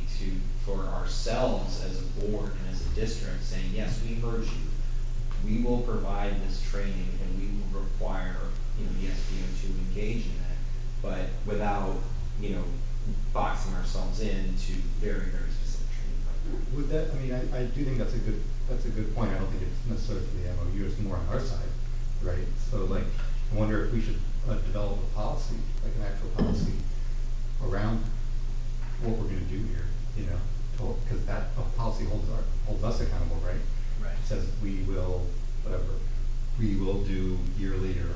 for ourselves as a board and as a district, saying, yes, we heard you. We will provide this training and we will require, the SBO to engage in it, but without, boxing ourselves into very, very specific training programs. Would that, I do think that's a good point. I don't think it's necessarily for the MOU, it's more on our side, right? So like, I wonder if we should develop a policy, like an actual policy around what we're gonna do here, because that policy holds us accountable, right? Right. It says we will, we will do yearly or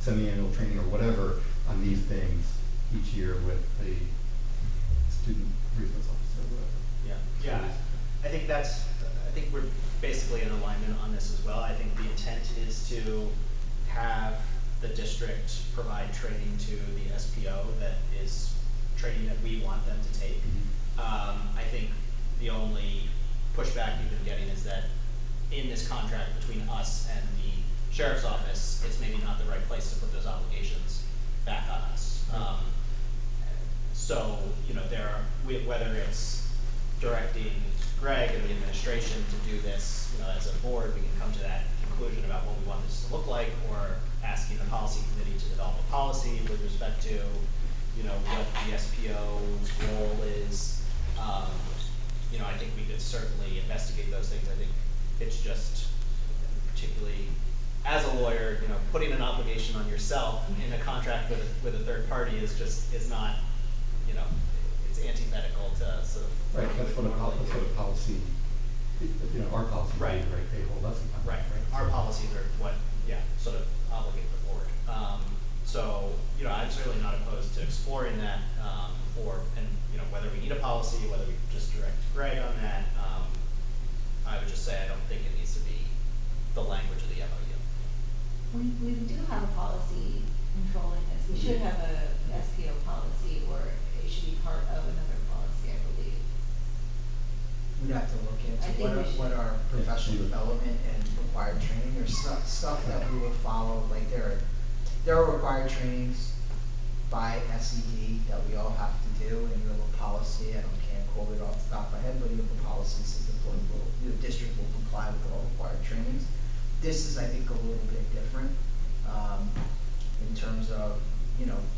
semi-annual training or whatever on these things each year with a student resource officer or whatever. Yeah, I think we're basically in alignment on this as well. I think the intent is to have the district provide training to the SPO that is training that we want them to take. I think the only pushback we've been getting is that in this contract between us and the sheriff's office, it's maybe not the right place to put those obligations back on us. So, whether it's directing Greg and the administration to do this, as a board, we can come to that conclusion about what we want this to look like, or asking the policy committee to develop a policy with respect to, what the SPO's role is. I think we could certainly investigate those things. I think it's just, particularly as a lawyer, putting an obligation on yourself in a contract with a third party is not, it's antithetical to sort of. Right, that's what a policy, our policy, right, they hold us accountable. Right, our policies are what, sort of obligate the board. So, I'm certainly not opposed to exploring that, whether we need a policy, whether we just direct Greg on that. I would just say I don't think it needs to be the language of the MOU. We do have a policy controlling this. We should have a SPO policy, or it should be part of another policy, I believe. We'd have to look I think into we should. what our professional development and required training, there's stuff that we will follow, like there are required trainings by SED that we all have to do, and you have a policy, I can't quote it off the top of my head, but you have a policy says the district will comply with all required trainings. This is, I think, a little bit different, in terms of,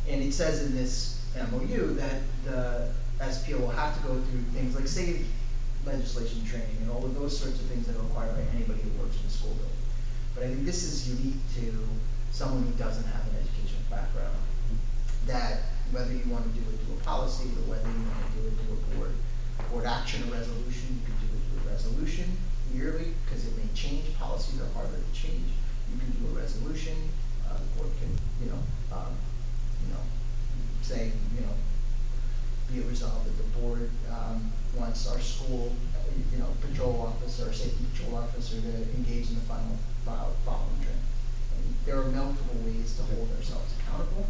and it says in this MOU that the SPO will have to go through things like save legislation training and all of those sorts of things that are required by anybody who works in the school building. But I think this is unique to someone who doesn't have an educational background, that whether you want to do it through a policy or whether you want to do it through a board action or resolution, you can do it through a resolution yearly, because it may change. Policies are harder to change. You can do a resolution, the board can, say, be it resolved that the board wants our school, patrol officer or safety patrol officer to engage in the following training. And there are multiple ways to hold ourselves accountable,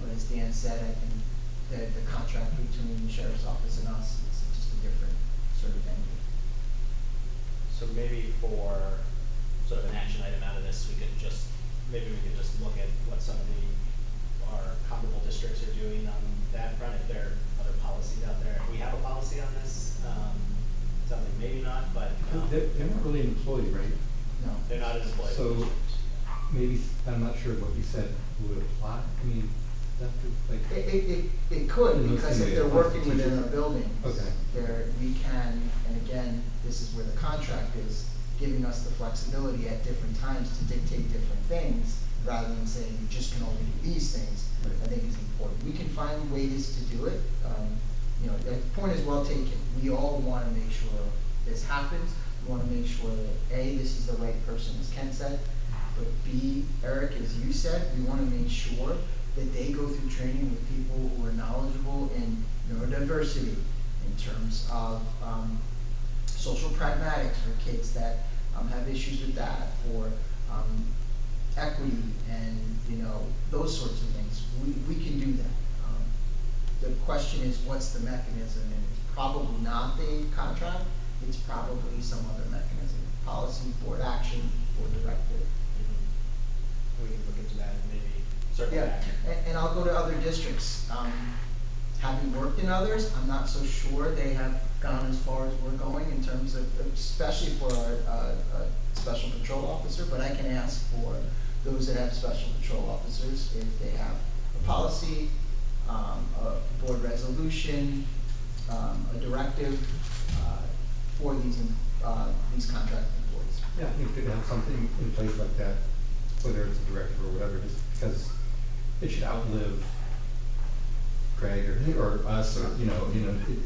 but as Dan said, I think that the contract between the sheriff's office and us is just a different sort of venue. So maybe for sort of an action item out of this, we could just look at what some of our comparable districts are doing on that front, if there are other policies out there. If we have a policy on this, sounds like maybe not, but. They're not really an employee, right? No. They're not an employee. So maybe, I'm not sure what you said would apply. It could, In those because if scenarios, they're working constitution. within our buildings, Okay. we can, and again, this is where the contract is, giving us the flexibility at different times to dictate different things, rather than saying you just can only do these things, Right. I think is important. We can find ways to do it. The point is well taken. We all want to make sure this happens. We want to make sure that A, this is the right person, as Ken said, but B, Eric, as you said, we want to make sure that they go through training with people who are knowledgeable in neurodiversity, in terms of social pragmatics for kids that have issues with that, or equity and, you know, those sorts of things. We can do that. The question is, what's the mechanism? And it's probably not the contract, it's probably some other mechanism, policy, board action, or directive. We can look into that and maybe circle Yeah, back. and I'll go to other districts. Having worked in others, I'm not so sure they have gone as far as we're going in terms of, especially for our special patrol officer, but I can ask for those that have special patrol officers if they have a policy, a board resolution, a directive for these contract employees. Yeah, I think it's good to have something in place like that, whether it's a directive or whatever, just because it should outlive Craig or us, or, you know,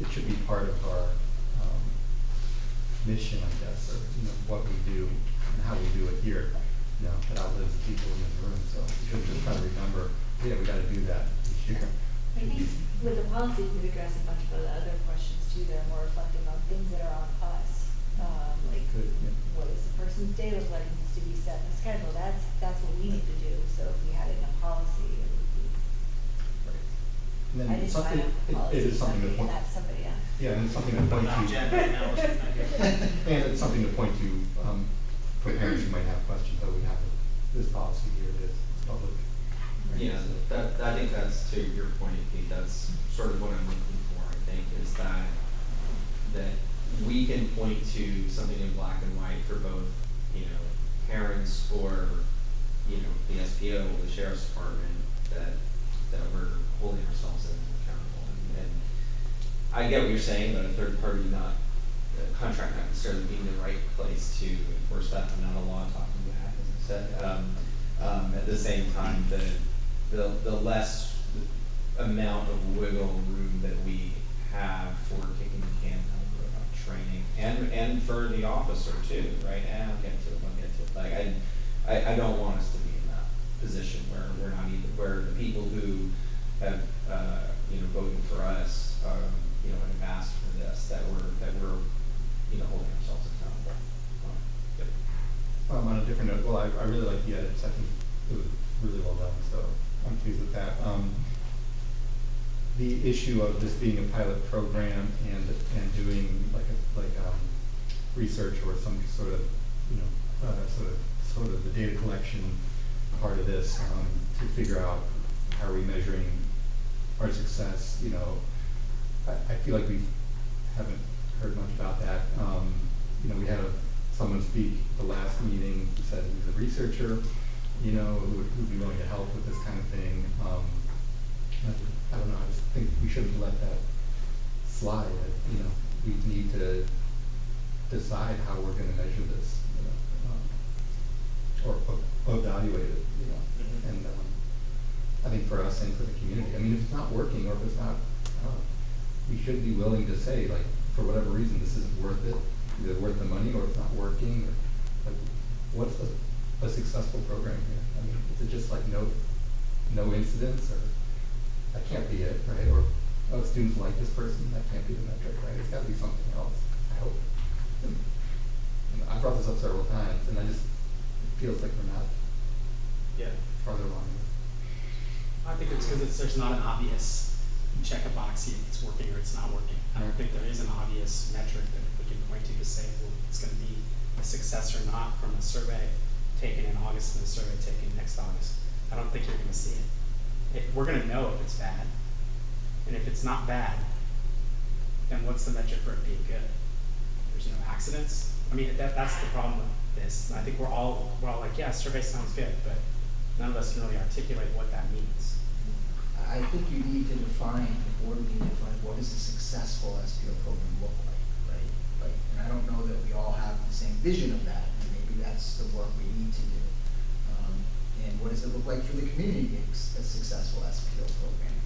it should be part of our, mission, I guess, or, you know, what we do and how we do it here. You know, it outlives the people in this room, so we should just try to remember, yeah, we gotta do that each year. I think with the policy, we could address a bunch of other questions too, that are more reflective on things that are on us. Like, Good, yeah. what is the person's day look like, needs to be set in a schedule, that's what we need to do, so if we had it in a policy, it would be. And then I didn't something, sign up for policy, it is something to point. that's somebody else. Yeah, and it's something to point Not to. Jen right now, she's not here. And it's something to point to, for parents who might have questions, oh, we have this policy here, it is, it's public. Right? Yeah, I think that's, to your point, Pete, that's sort of what I'm looking for, I think, is that we can point to something in black and white for both, you know, parents or, you know, the SPO, or the sheriff's department, that we're holding ourselves accountable. And I get what you're saying, but a third party contract not necessarily being the right place to enforce that. I'm not a law talking back, as I said. At the same time, the less amount of wiggle room that we have for kicking the can down the road on training, and for the officer too, right? And I'll get to it. Like, I don't want us to be in that position where we're not even, where the people who have, you know, voted for us, you know, and have asked for this, that we're, you know, holding ourselves accountable. Yep. On a different note, well, I really like the edits, I think it was really well done, so I'm pleased with that. The issue of this being a pilot program and doing like research or some sort of, you know, sort of the data collection part of this, to figure out how are we measuring our success, you know, I feel like we haven't heard much about that. You know, we had someone speak at the last meeting who said he's a researcher, you know, who would be willing to help with this kind of thing. I don't know, I just think we shouldn't let that slide. You know, we need to decide how we're gonna measure this, you know, or evaluate it, you know. Mhm. And I think for us and for the community, I mean, if it's not working, or if it's not, we should be willing to say, like, for whatever reason, this isn't worth it, either worth the money or it's not working, or like, what's a successful program here? I mean, is it just like no incidents, or that can't be it, right? Or, oh, students like this person, that can't be the metric, right? It's gotta be something else, I hope. And I brought this up several times, and it feels like we're not Yeah. farther along. I think it's because there's not an obvious check a box, see if it's working or it's not working. I don't think there is an obvious metric that we can point to say, well, it's gonna be a success or not from a survey taken in August and a survey taken next August. I don't think you're gonna see it. We're gonna know if it's bad. And if it's not bad, then what's the metric for it being good? There's no accidents. I mean, that's the problem with this. I think we're all like, yeah, survey sounds good, but none of us can really articulate what that means. I think you need to define, the board need to define, what does a successful SPO program look like, right? Like, and I don't know that we all have the same vision of that, and maybe that's the work we need to do. And what does it look like for the community, a successful SPO program?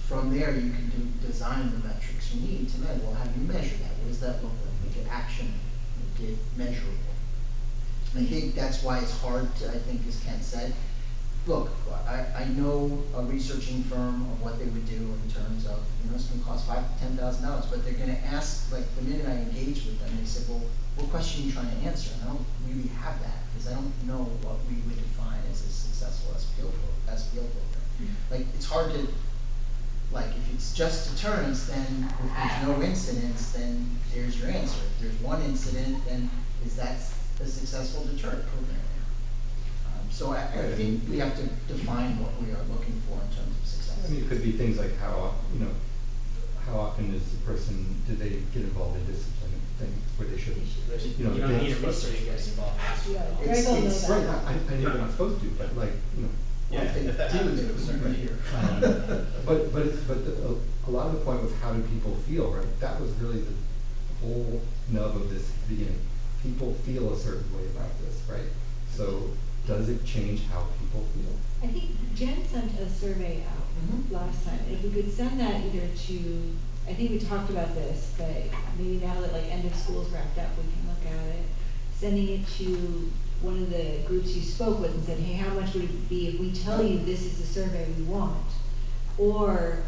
From there, you can design the metrics you need to measure. Well, how do you measure that? What does that look like? Make it actionable, make it measurable. I think that's why it's hard to, I think, as Ken said, look, I know a researching firm of what they would do in terms of, it's gonna cost $5,000 to $10,000, but they're gonna ask, like, the minute I engage with them, they said, well, what question are you trying to answer? And I don't really have that, because I don't know what we would define as a successful SPO program. Like, it's hard to, like, if it's just deterrence, then if there's no incidents, then there's your answer. If there's one incident, then is that a successful deterrent program? So I think we have to define what we are looking for in terms of success. I mean, it could be things like how often is the person, do they get involved in discipline things where they shouldn't? You don't need a researcher to get involved in this. It's, Greg will know it's, that. Right, I know they're not supposed to, but like, Yeah, if they if that do, happens, they it was certainly here. a lot of the point was how do people feel, right? That was really the whole nub of this beginning. People feel a certain way about this, right? So does it change how people feel? I think Jen sent a survey out Mhm. last time, and if we could send that either to, I think we talked about this, but maybe now that like end of school's wrapped up, we can look at it. Sending it to one of the groups you spoke with and said, hey, how much would it be if we tell you this is the survey we want? Or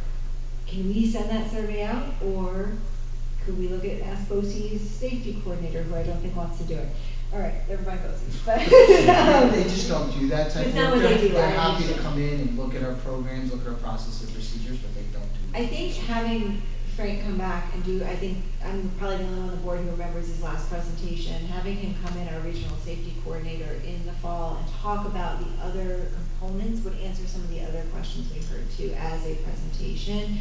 can we send that survey out, or could we look at ask BOCE's safety coordinator, who I don't think wants to do it. All right, never mind BOCE's, but. They just don't do that type of It's work. not what they do, They're I happy to understand. come in and look at our programs, look at our processes, procedures, but they don't do. I think having Frank come back and do, I think, I'm probably the only one on the board who remembers his last presentation, having him come in, our regional safety coordinator, in the fall and talk about the other components would answer some of the other questions we heard too as a presentation.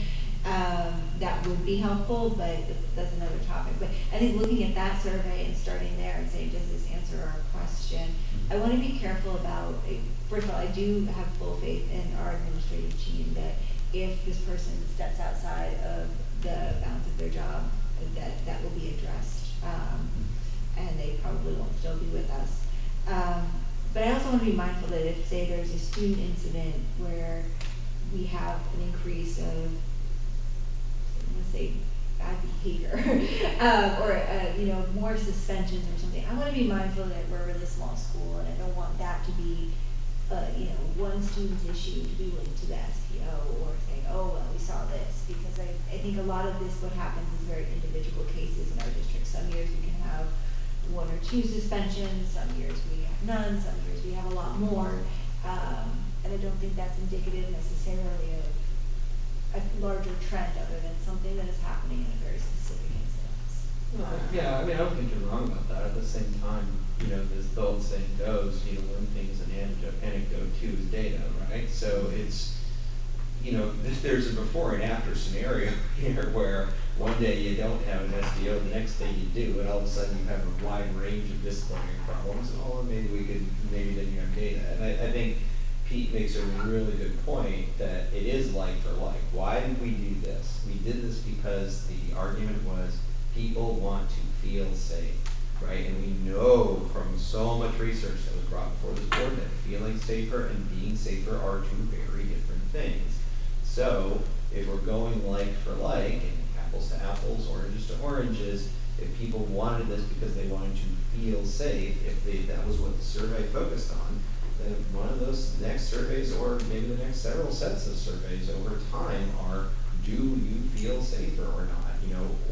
That would be helpful, but that's another topic. But I think looking at that survey and starting there and saying, does this answer our question? I want to be careful about, first of all, I do have full faith in our administrative team that if this person steps outside of the bounds of their job, that will be addressed, and they probably won't still be with us. But I also want to be mindful that if, say, there's a student incident where we have an increase of, let's say, bad behavior, or more suspensions or something, I want to be mindful that we're a really small school, and I don't want that to be one student's issue to be linked to the SPO or saying, oh, well, we saw this, because I think a lot of this, what happens is very individual cases in our district. Some years we can have 1 or 2 suspensions, some years we have none, some years we have a lot more, and I don't think that's indicative necessarily of a larger trend other than something that is happening in a very specific instance. Yeah, I mean, I don't think you're wrong about that. At the same time, as the old saying goes, one thing's an anecdote, 2 is data, right? So it's, there's a before and after scenario here where one day you don't have an SDO, the next day you do, and all of a sudden you have a wide range of disciplinary problems. Oh, maybe then you have data. And I think Pete makes a really good point that it is like for like. Why did we do this? We did this because the argument was people want to feel safe, right? And we know from so much research that was brought before this board that feeling safer and being safer are 2 very different things. So if we're going like for like, and apples to apples, oranges to oranges, if people wanted this because they wanted to feel safe, that was what the survey focused on, then one of those next surveys, or maybe the next several sets of surveys over time, are do you feel safer or not,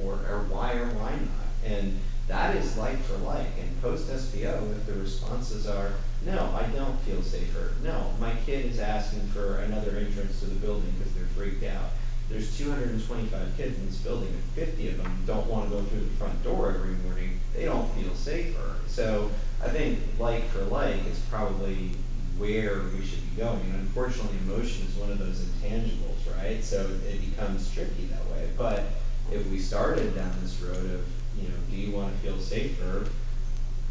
or why or why not? And that is like for like. And post SPO, if the responses are no, I don't feel safer. No, my kid is asking for another entrance to the building because they're freaked out. There's 225 kids in this building, and 50 of them don't want to go through the front door every morning. They don't feel safer. So I think like for like is probably where we should be going. And unfortunately, emotion is one of those intangibles, right? So it becomes tricky that way. But if we started down this road of, do you want to feel safer,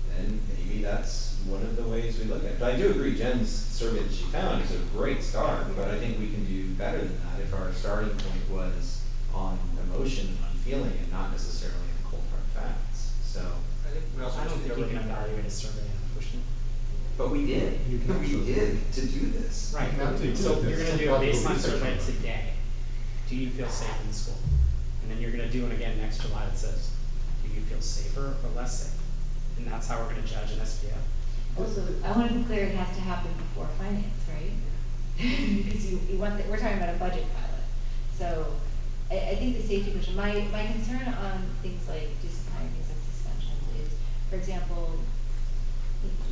then maybe that's one of the ways we look at it. But I do agree, Jen's survey that she found is a great start, but I think we can do better than that if our starting point was on emotion and on feeling and not necessarily on cold hard facts. So I think we also I don't need to think you look can at evaluate a survey on emotion. but we did. You can We actually- did to do this. Right, Absolutely. so you're gonna do a Logical baseline research survey on that. today. Do you feel safe in the school? And then you're gonna do one again next July that says, do you feel safer or less safe? And that's how we're gonna judge an SPO. Also, I want to be clear, it has to happen before finance, right? Because you want, we're talking about a budget pilot. So, I think the safety question, my concern on things like discipline, things like suspensions is, for example,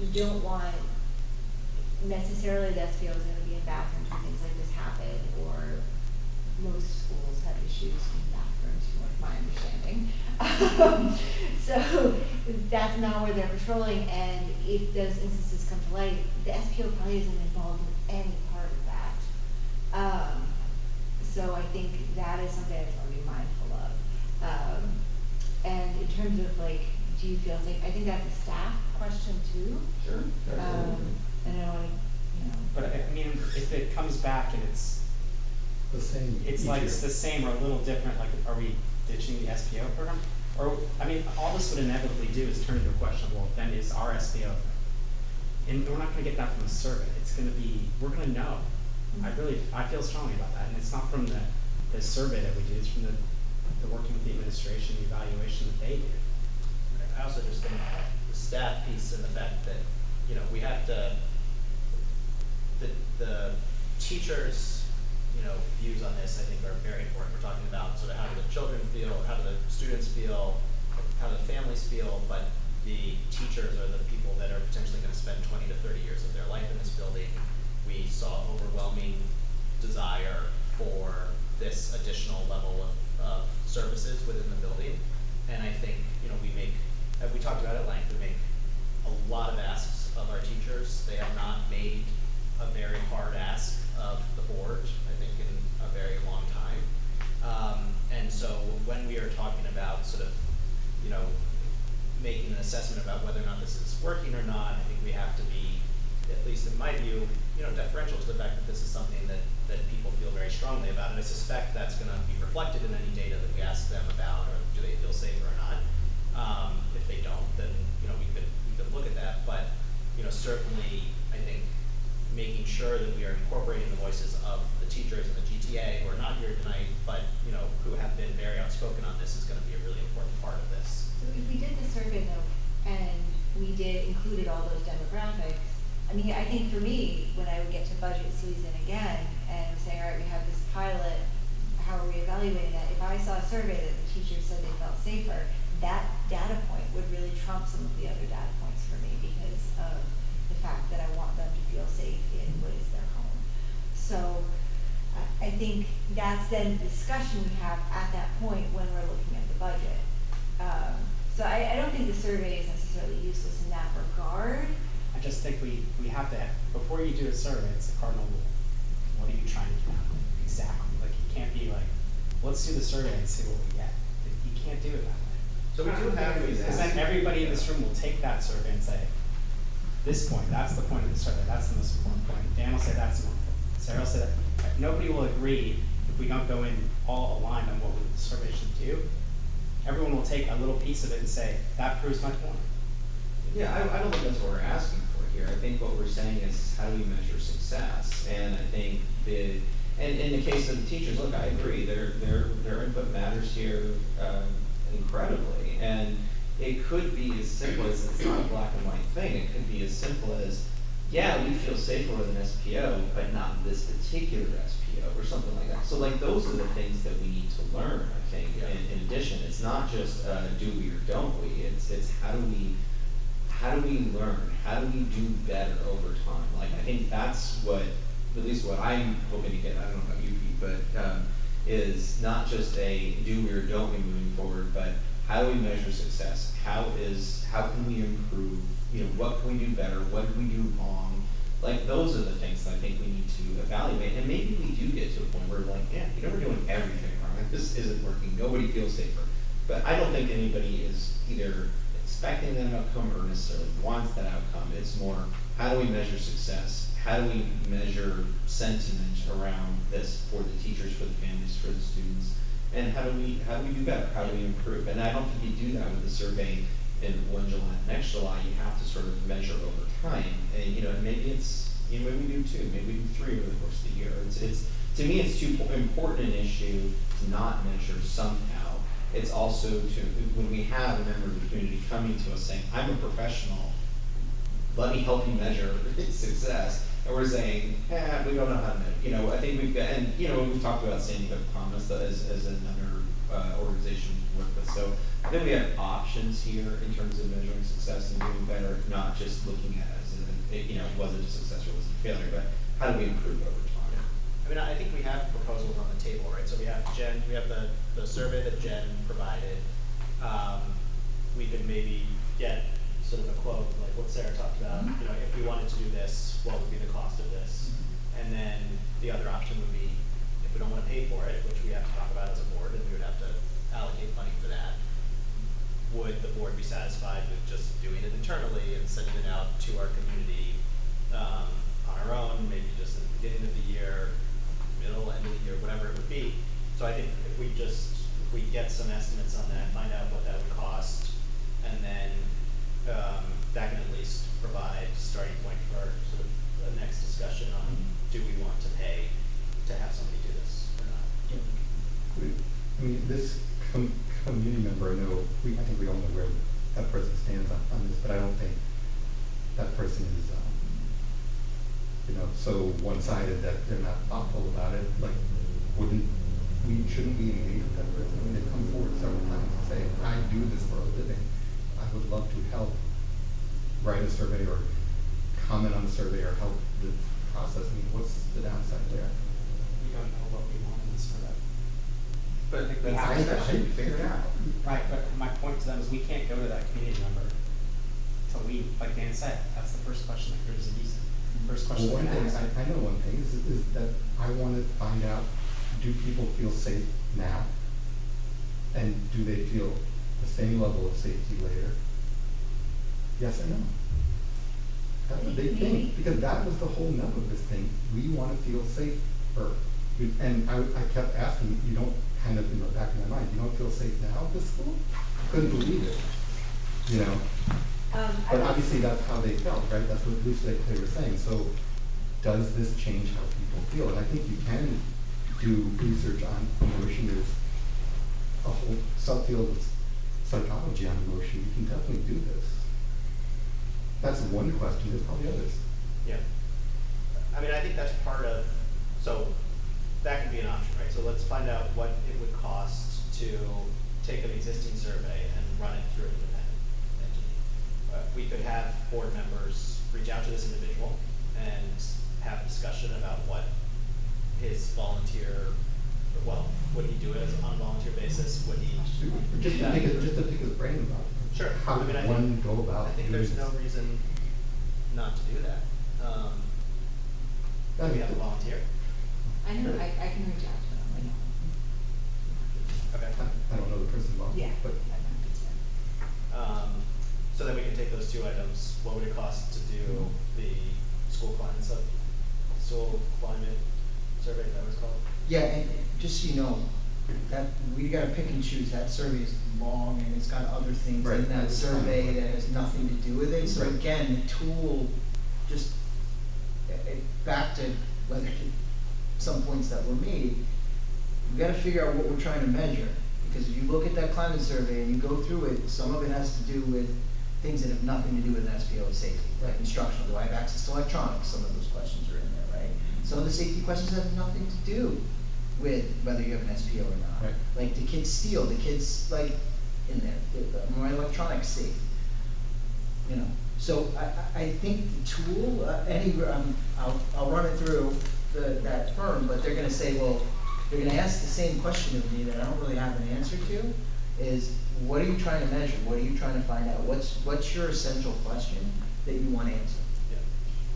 you don't want necessarily the SPO is gonna be in bathrooms when things like this happen, or most schools have issues in bathrooms, from my understanding. So, that's not where they're patrolling, and if those instances come to light, the SPO probably isn't involved in any part of that. So I think that is something I just wanna be mindful of. And in terms of like, do you feel safe, I think that's a staff question too. Sure. And I wanna, you know. But I mean, if it comes back and it's The same. it's like it's the same or a little different, like are we ditching the SPO program? Or, I mean, all this would inevitably do is turn into a question of, well, then is our SPO, and we're not gonna get that from a survey, it's gonna be, we're gonna know. I feel strongly about that, and it's not from the survey that we do, it's from the working with the administration, the evaluation that they do. I also just think the staff piece and the fact that, you know, we have to, the teachers, you know, views on this, I think, are very important. We're talking about sort of how do the children feel, how do the students feel, how do the families feel, but the teachers are the people that are potentially gonna spend 20 to 30 years of their life in this building. We saw overwhelming desire for this additional level of services within the building. And I think, you know, we talked about at length, we make a lot of asks of our teachers. They have not made a very hard ask of the board, I think, in a very long time. And so when we are talking about sort of, you know, making an assessment about whether or not this is working or not, I think we have to be, at least in my view, you know, deferential to the fact that this is something that people feel very strongly about. And I suspect that's gonna be reflected in any data that we ask them about, or do they feel safer or not. If they don't, then, you know, we could look at that. But, you know, certainly, I think making sure that we are incorporating the voices of the teachers and the GTA who are not here tonight, but, you know, who have been very outspoken on this, is gonna be a really important part of this. So if we did the survey though, and we included all those demographics, I mean, I think for me, when I would get to budget season again, and saying, all right, we have this pilot, how are we evaluating that? If I saw a survey that the teachers said they felt safer, that data point would really trump some of the other data points for me, because of the fact that I want them to feel safe in what is their home. So, I think that's then the discussion we have at that point when we're looking at the budget. So I don't think the survey is necessarily useless in that regard. I just think we have to, before you do a survey, it's a cardinal rule. What are you trying to get out of it? Exactly. Like, you can't be like, let's do the survey and see what we get. You can't do it that way. So we do have these. Because then everybody in this room will take that survey and say, this point, that's the point of the survey, that's the most important point. Dan will say that's the most important. Sarah will say that. Nobody will agree if we don't go in all aligned on what the survey should do. Everyone will take a little piece of it and say, that proves my point. Yeah, I don't think that's what we're asking for here. I think what we're saying is, how do we measure success? And I think and in the case of the teachers, look, I agree, their input matters here, incredibly. And it could be as simple as, it's not a black and white thing, it could be as simple as, yeah, we feel safer with an SPO, but not this particular SPO, or something like that. So like, those are the things that we need to learn, I think, in addition. It's not just, do we or don't we, it's how do we learn? How do we do better over time? Like, I think that's what, at least what I'm hoping to get, I don't know about you, Pete, but, is not just a do we or don't we moving forward, but how do we measure success? How can we improve? You know, what can we do better? What did we do wrong? Like, those are the things that I think we need to evaluate. And maybe we do get to a point where we're like, yeah, you know, we're doing everything wrong. This isn't working. Nobody feels safer. But I don't think anybody is either expecting that outcome or necessarily wants that outcome. It's more, how do we measure success? How do we measure sentiment around this for the teachers, for the families, for the students? And how do we do better? How do we improve? And I don't think you do that with a survey in one July, next July. You have to sort of measure over time. And you know, maybe it's, you know, maybe we do 2, maybe we do 3 over the course of the year. It's to me, it's too important an issue to not measure somehow. It's also when we have a member of the community coming to us saying, I'm a professional, let me help you measure success. And we're saying, we don't know how to measure, you know, I think we've got, and, you know, we've talked about Sandy Hook Promise as another, organization to work with. So I think we have options here in terms of measuring success and doing better, not just looking at it as you know, was it a success or was it a failure, but how do we improve over time? I mean, I think we have proposals on the table, right? So we have the survey that Jen provided. We could maybe get sort of a quote, like what Sarah talked about, you know, if we wanted to do this, what would be the cost of this? And then the other option would be, if we don't wanna pay for it, which we have to talk about as a board, and we would have to allocate money for that, would the board be satisfied with just doing it internally and sending it out to our community, on our own, maybe just at the beginning of the year, middle, end of the year, whatever it would be? So I think if we get some estimates on that, find out what that would cost, and then, that can at least provide a starting point for sort of a next discussion on, do we want to pay to have somebody do this or not? I mean, this community member, I know, I think we all know where that person stands on this, but I don't think that person is, you know, so one-sided that they're not thoughtful about it. Like, shouldn't we engage with that person? I mean, they've come forward several times and say, I do this for a living. I would love to help write a survey or comment on the survey or help the process. I mean, what's the downside there? We don't know what we want in this survey. But we That's have to how you figure it out. Right, but my point to them is we can't go to that community member till we, like Dan said, that's the first question that Chris is first question Well, one we're thing, gonna ask. I know one thing is that I want to find out, do people feel safe now? And do they feel the same level of safety later? Yes or no? That's a big thing, because that was the whole nub of this thing. We want to feel safer. And I kept asking, you don't, kind of in the back of my mind, you don't feel safe now at this school? Couldn't believe it, you know? But obviously that's how they felt, right? That's what at least they were saying. So does this change how people feel? And I think you can do research on emotion. There's a whole subfield of psychology on emotion. You can definitely do this. That's one question. There's probably others. Yeah. I mean, I think that's part of, so that could be an option, right? So let's find out what it would cost to take an existing survey and run it through an independent entity. We could have board members reach out to this individual and have a discussion about what his volunteer, well, would he do it on a volunteer basis? Would he? Just to pick his brain about it. Sure. How I mean, would one go about I think doing there's no this? reason not to do that. Do we have a volunteer? I know, I can reach out to them, I know. Okay. I don't know the person involved, Yeah. but So then we can take those two items. What would it cost to do the school climate survey, is that what it's called? Yeah, and just so you know, that, we gotta pick and choose. That survey is long and it's got other things Right. in that survey that has nothing to do with it. So Right. again, the tool, just, back to whether some points that were made, we gotta figure out what we're trying to measure. Because if you look at that climate survey and you go through it, some of it has to do with things that have nothing to do with SPO safety, like instructional. Do I have access to electronics? Some of those questions are in there, right? Some of the safety questions have nothing to do with whether you have an SPO or not. Right. Like, do kids steal? The kids, like, in there, are my electronics safe? You know, so I think the tool, I'll run it through that firm, but they're gonna say, well, they're gonna ask the same question of me that I don't really have an answer to, is what are you trying to measure? What are you trying to find out? What's your essential question that you want answered?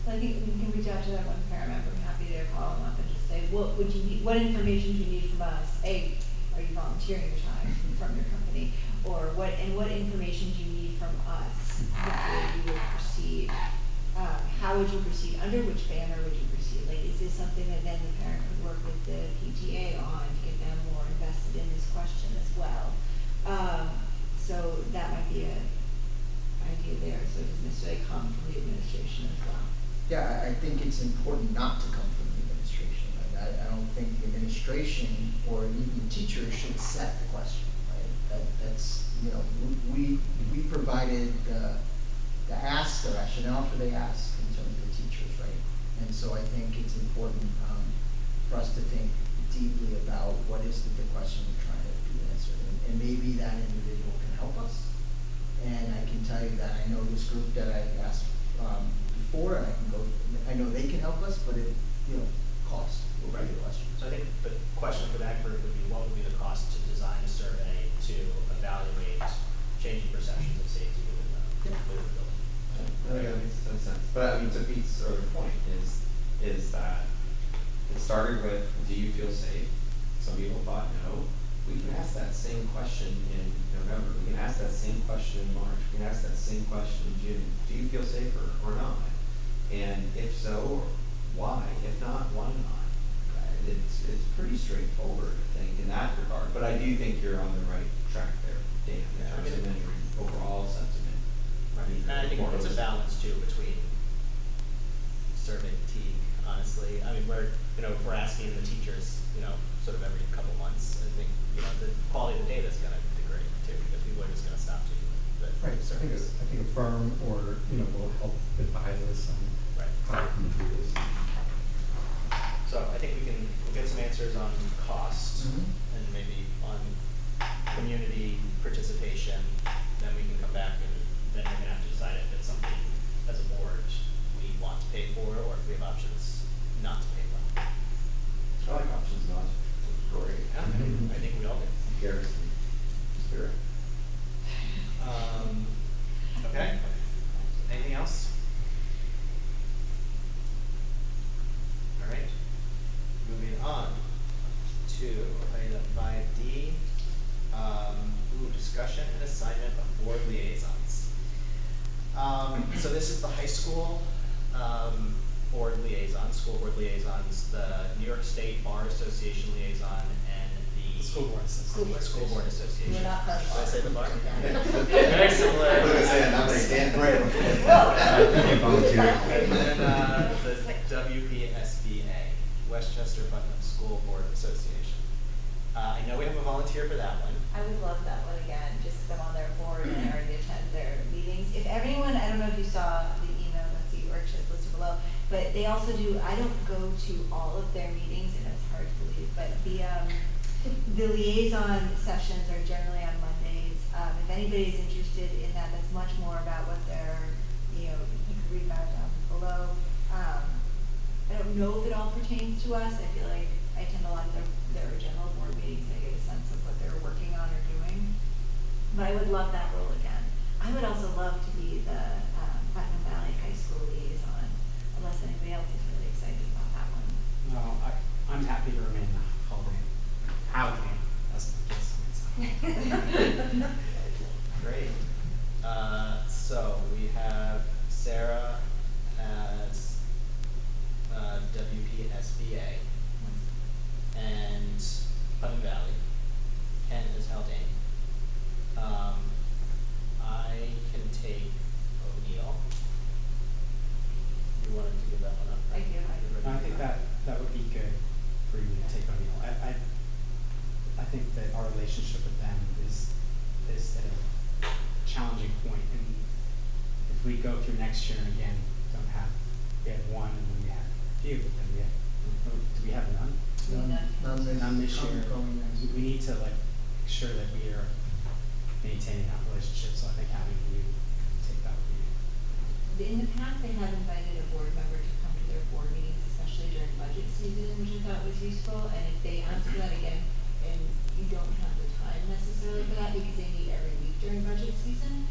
So I think we can reach out to that one parent member, I'm happy to call them up and just say, what would you need, what information do you need from us? A, are you volunteering your time from your company? Or what information do you need from us before you would proceed? How would you proceed? Under which banner would you proceed? Like, is this something that then the parent could work with the PTA on to get them more invested in this question as well? So that might be an idea there, so it doesn't necessarily come from the administration as well. Yeah, I think it's important not to come from the administration. Like, I don't think the administration or even teachers should set the question, right? That's, you know, we provided the rationale for the ask in terms of the teachers, right? And so I think it's important for us to think deeply about what is the question we're trying to be answered, and maybe that individual can help us. And I can tell you that I know this group that I asked before, and I know they can help us, but it, cost will be the question. So I think the question for that group would be, what would be the cost to design a survey to evaluate changing perceptions of safety within the building? I think that makes a ton of sense. But I mean, to Pete's earlier point is that it started with, do you feel safe? Some people thought no. We can ask that same question in November. We can ask that same question in March. We can ask that same question in June. Do you feel safer or not? And if so, why? If not, why not? It's pretty straightforward, I think, in that regard. But I do think you're on the right track there, Dan, in terms of measuring overall sentiment. Right. And I think it's a balance too between survey fatigue, honestly. I mean, if we're asking the teachers, sort of every couple months, I think, the quality of the data is going to degrade too, because people are just going to stop taking the Right, surveys. I think a firm or, will help advise us on Right. how we can do this. So I think we'll get some answers on cost and maybe on community participation. Then we can come back and then we're gonna have to decide if it's something as a board we want to pay for, or if we have options not to pay for. I like options not. Great. Yeah, I think we all do. Garrison spirit. Okay. Anything else? All right. Moving on to item 5D. Discussion and assignment of board liaisons. So this is the high school board liaison, school board liaisons, the New York State Bar Association liaison, and the School Board Association. School Board Association. We're not part of Did I say the bar? Yeah. Very similar. I was gonna say, I'm gonna stand right up. Can't volunteer. And then the WPSBA, Westchester Putnam School Board Association. I know we have a volunteer for that one. I would love that one again, just because I'm on their board and I already attend their meetings. If everyone, I don't know if you saw the email, that's the org chart listed below, but they also do, I don't go to all of their meetings, and it's hard to believe, but the liaison sessions are generally on Mondays. If anybody's interested in that, that's much more about what they're, you can read about down below. I don't know if it all pertains to us. I feel like I attend a lot of their general board meetings and I get a sense of what they're working on or doing. But I would love that role again. I would also love to be the Putnam Valley High School liaison, unless anybody else is really excited about that one. No, I'm happy to remain the Howling, as the case may sound. Great. So we have Sarah as WPSBA and Putnam Valley, Ken as Haldane. I can take O'Neill. You wanted to give that one up? I do. No, I think that would be good for you to take O'Neill. I think that our relationship with them is at a challenging point, and if we go through next year and again we have one, and then we have a few, but then do we have none? None this year. We need to make sure that we are maintaining that relationship. So I think having you take that would be. In the past, they have invited a board member to come to their board meetings, especially during budget season, which I thought was useful. And if they ask for that again, and you don't have the time necessarily for that because they meet every week during budget season,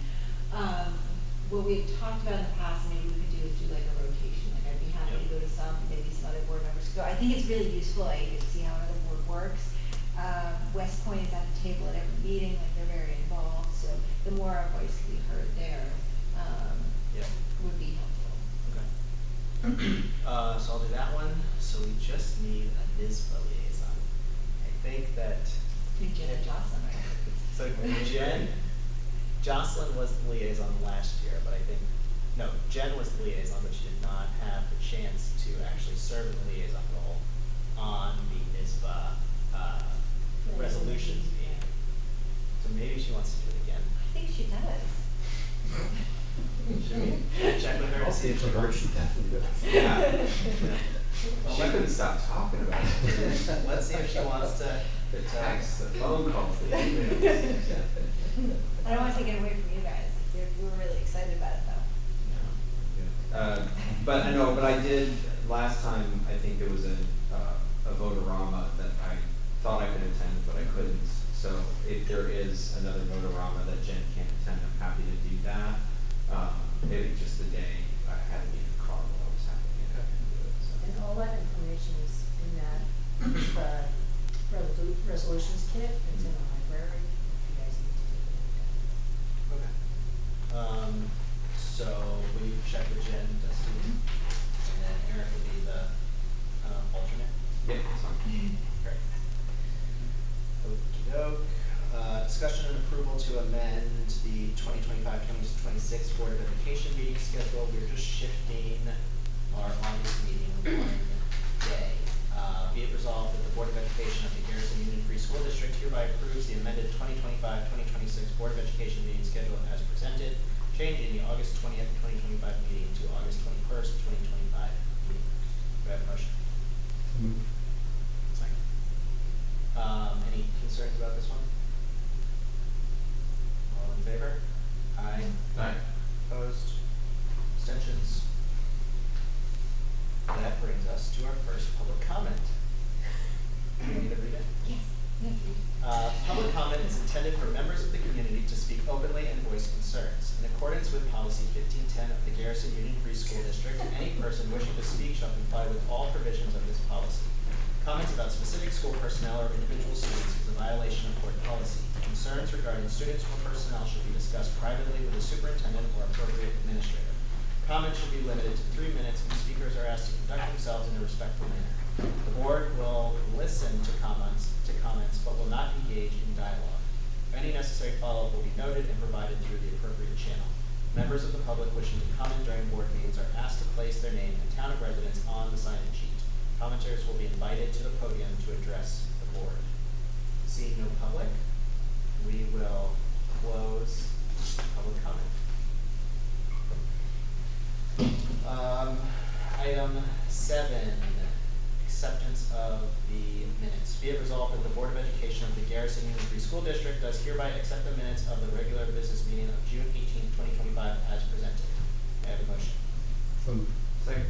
what we had talked about in the past, maybe we could do is do like a rotation. Like I'd be happy to go to some, maybe some other board members could go. I think it's really useful. I get to see how another board works. West Point is at the table at every meeting, like they're very involved. So the more our voice can be heard there, would be helpful. Okay. So I'll do that one. So we just need a NISBA liaison. I think that. Jen and Jocelyn, right? So Jocelyn was the liaison last year, but Jen was the liaison, but she did not have the chance to actually serve in the liaison role on the NISBA resolutions meeting. So maybe she wants to do it again. I think she does. She Check with her to see if she wants. She definitely does. Yeah. Well, She couldn't stop talking about it. Let's see if she wants to. The texts, the phone calls, the emails. I don't wanna take it away from you guys, we were really excited about it though. But I know, but I did, last time, I think there was a vote-a-rama that I thought I could attend, but I couldn't. So if there is another vote-a-rama that Jen can't attend, I'm happy to do that. Maybe just the day I had to be in the car while I was happening, and I couldn't do it, so. And all that information is in that, resolutions kit, it's in the library, if you guys need to take a look at it. Okay. So will you check with Jen, Dusty, and then Eric will be the, alternate? Yeah, that's fine. Great. Okey-doke. Discussion and approval to amend the 2025-2026 Board of Education meeting schedule. We're just shifting our August meeting one day. Be it resolved that the Board of Education of the Garrison Union Free School District hereby approves the amended 2025-2026 Board of Education meeting schedule as presented, changing the August 20th, 2025 meeting to August 21st, 2025 meeting. Do I have a motion? Second. Any concerns about this one? All in favor? Aye. Aye. Opposed? Abstentions? That brings us to our first public comment. Do you need to read it? Yes, yes, Public comment is intended for members of the community to speak openly and voice concerns. In accordance with policy 1510 of the Garrison Union Free School District, any person wishing to speak shall comply with all provisions of this policy. Comments about specific school personnel or individual students is a violation of board policy. Concerns regarding students or personnel should be discussed privately with the superintendent or appropriate administrator. Comments should be limited to 3 minutes, and speakers are asked to conduct themselves in a respectful manner. The board will listen to comments, but will not engage in dialogue. Any necessary follow-up will be noted and provided through the appropriate channel. Members of the public wishing to comment during board meetings are asked to place their name and town of residence on the sign-in sheet. Commenters will be invited to the podium to address the board. Seeing no public, we will close public comment. Item 7, acceptance of the minutes. Be it resolved that the Board of Education of the Garrison Union Free School District does hereby accept the minutes of the regular business meeting of June 18th, 2025 as presented. May I have a motion? So moved. Second.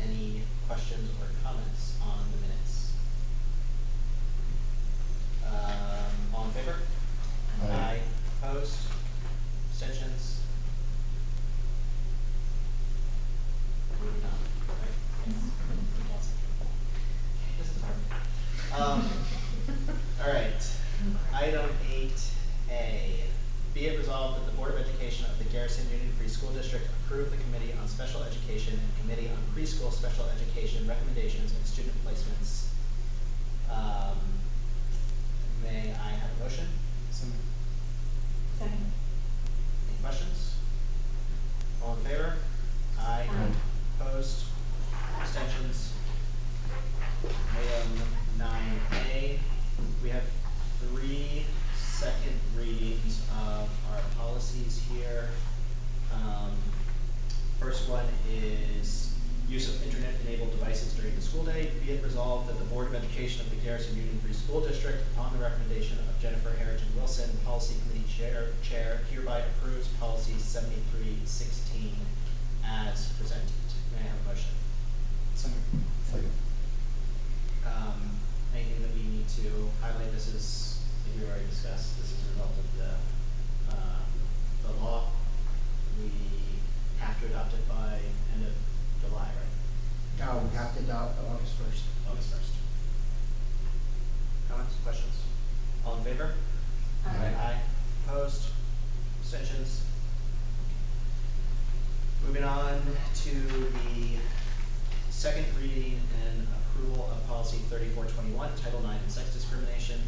Any questions or comments on the minutes? All in favor? Aye. Opposed? Abstentions? Moving on, right? This is hard. All right, item 8A. Be it resolved that the Board of Education of the Garrison Union Free School District approve the Committee on Special Education and Committee on Preschool Special Education recommendations and student placements. May I have a motion? Second. Any questions? All in favor? Aye. Aye. Opposed? Abstentions? Item 9A, we have 3 second readings of our policies here. First one is use of internet-enabled devices during the school day. Be it resolved that the Board of Education of the Garrison Union Free School District, upon the recommendation of Jennifer Harrington Wilson, Policy Committee Chair, hereby approves Policy 7316 as presented. May I have a motion? Second. Anything that we need to highlight? This is, I think we already discussed, this is a result of the law. We have to adopt it by end of July, right? Now, we have to adopt August 1st. August 1st. Comments, questions? All in favor? Aye. Opposed? Abstentions? Moving on to the second reading and approval of policy 3421, Title IX and sex discrimination.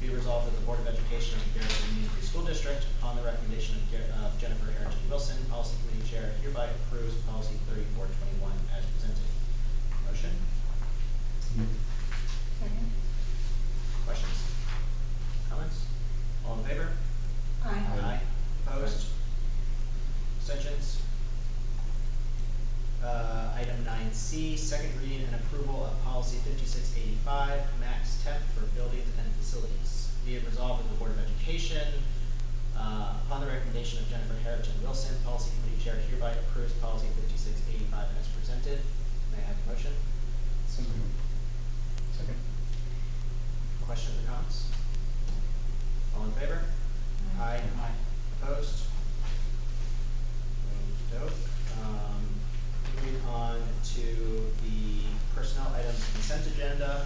Be resolved that the Board of Education of the Garrison Union Free School District, upon the recommendation of Jennifer Harrington Wilson, Policy Committee Chair, hereby approves policy 3421 as presented. Motion? Second. Questions? Comments? All in favor? Aye. Opposed? Abstentions? Item 9C, second reading and approval of policy 5685, max temp for buildings and facilities. Be it resolved that the Board of Education, upon the recommendation of Jennifer Harrington Wilson, Policy Committee Chair, hereby approves policy 5685 as presented. May I have a motion? So moved. Second. Questions or comments? All in favor? Aye. Opposed? Okey-doke. Moving on to the personnel items consent agenda.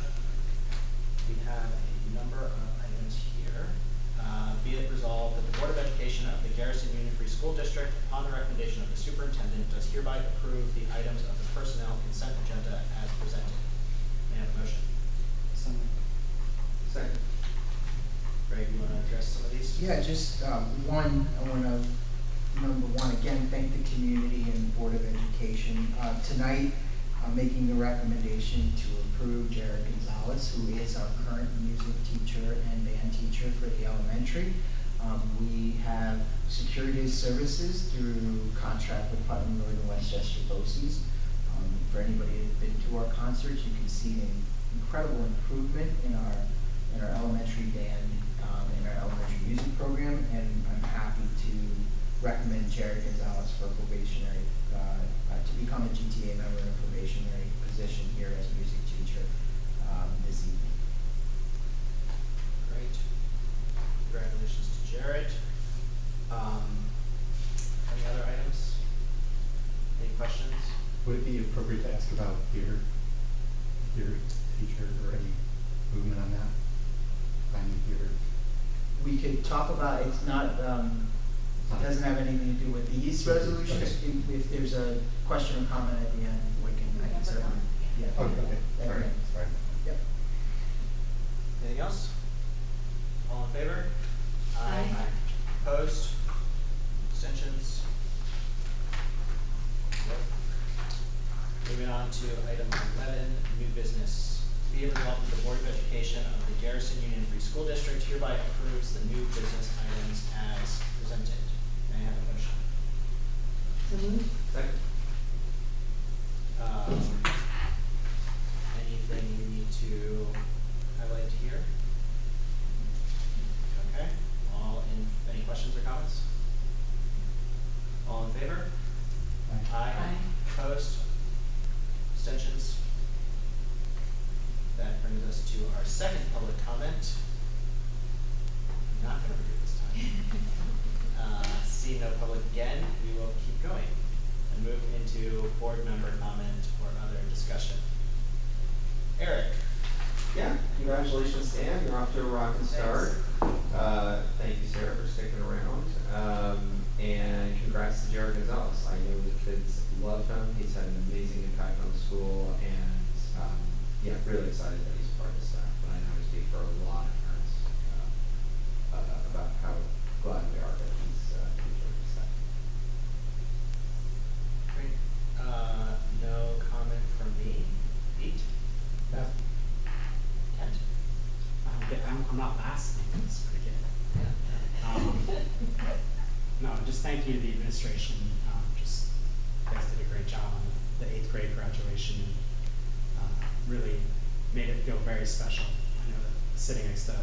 We have a number of items here. Be it resolved that the Board of Education of the Garrison Union Free School District, upon the recommendation of the superintendent, does hereby approve the items of the personnel consent agenda as presented. May I have a motion? Second. Greg, you want to address some of these? Yeah, just, one, I wanna, number one, again, thank the community and the Board of Education. Tonight, I'm making the recommendation to approve Jared Gonzalez, who is our current music teacher and band teacher for the elementary. We have secured his services through contract with Putnam Road and Westchester BOCES. For anybody who's been to our concerts, you can see an incredible improvement in our elementary band, in our elementary music program, and I'm happy to recommend Jared Gonzalez for probationary, to become a GTA member in a probationary position here as music teacher, this evening. Great. Congratulations to Jared. Any other items? Any questions? Would it be appropriate to ask about theater teacher or any movement on that? Finding theater? We could talk about, it's not, it doesn't have anything to do with these resolutions. Okay. If there's a question or comment at the end, I can certainly, yeah. Okay, sorry, sorry. Yep. Anything else? All in favor? Aye. Opposed? Abstentions? Yep. Moving on to item 11, new business. Be it resolved that the Board of Education of the Garrison Union Free School District hereby approves the new business items as presented. May I have a motion? So moved. Second. Anything you need to highlight here? Okay, any questions or comments? All in favor? Aye. Opposed? Abstentions? That brings us to our second public comment. I'm not gonna read it this time. Seeing no public again, we will keep going and move into board member comment or other discussion. Eric? Yeah, congratulations, Dan, you're off to a rocking start. Thank you, Sarah, for sticking around. And congrats to Jared Gonzalez. I know the kids love him, he's had an amazing impact on the school, and, yeah, really excited that he's a part of the staff. And I know I speak for a lot of parents, about how glad we are that he's joined the staff. Great. No comment from me. Pete? Yeah. Kent? I'm not last name, that's pretty good. Yeah. No, just thank you to the administration, just, you guys did a great job on the 8th grade graduation, and, really made it feel very special. I know that sitting next to,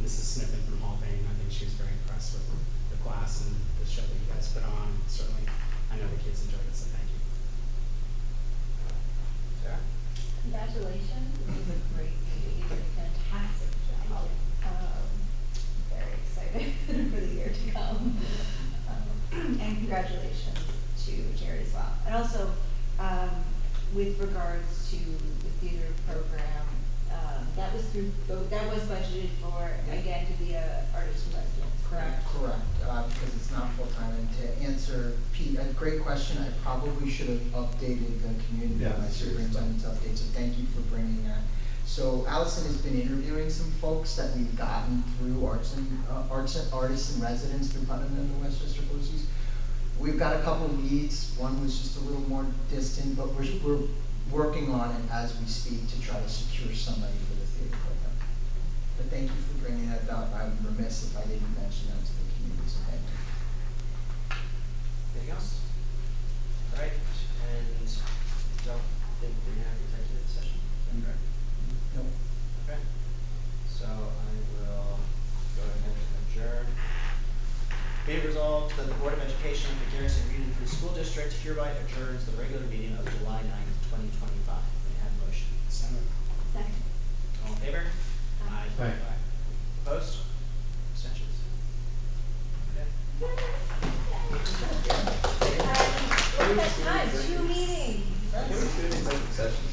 Mrs. Snippen from Hall Bain, I think she was very impressed with the class and the show that you guys put on. Certainly, I know the kids enjoyed it, so thank you. Sarah? Congratulations, this is a great meeting, you did a fantastic job. Very excited for the year to come. And congratulations to Jerry as well. And also, with regards to the theater program, that was that was budgeted for, again, to be a artist in residence, correct? Correct, because it's not full-time. And to answer Pete, a great question, I probably should have updated the community Yeah, on my seriously. superintendent's update, so thank you for bringing that. So Allison has been interviewing some folks that we've gotten through artists in residence through Putnam and the Westchester BOCES. We've got a couple of leads, one was just a little more distant, but we're working on it as we speak to try to secure somebody for the theater program. But thank you for bringing that up. I'm remiss if I didn't mention that to the community, so thank you. Anything else? All right, resolved that the Board of Education of the Garrison Union Free School District hereby adjourns the regular meeting of July 9th, 2025. May I have a motion? So moved. Second. All in favor? Aye. Opposed? Abstentions? Okay. Look at that time, 2 meetings. Can we do an executive session?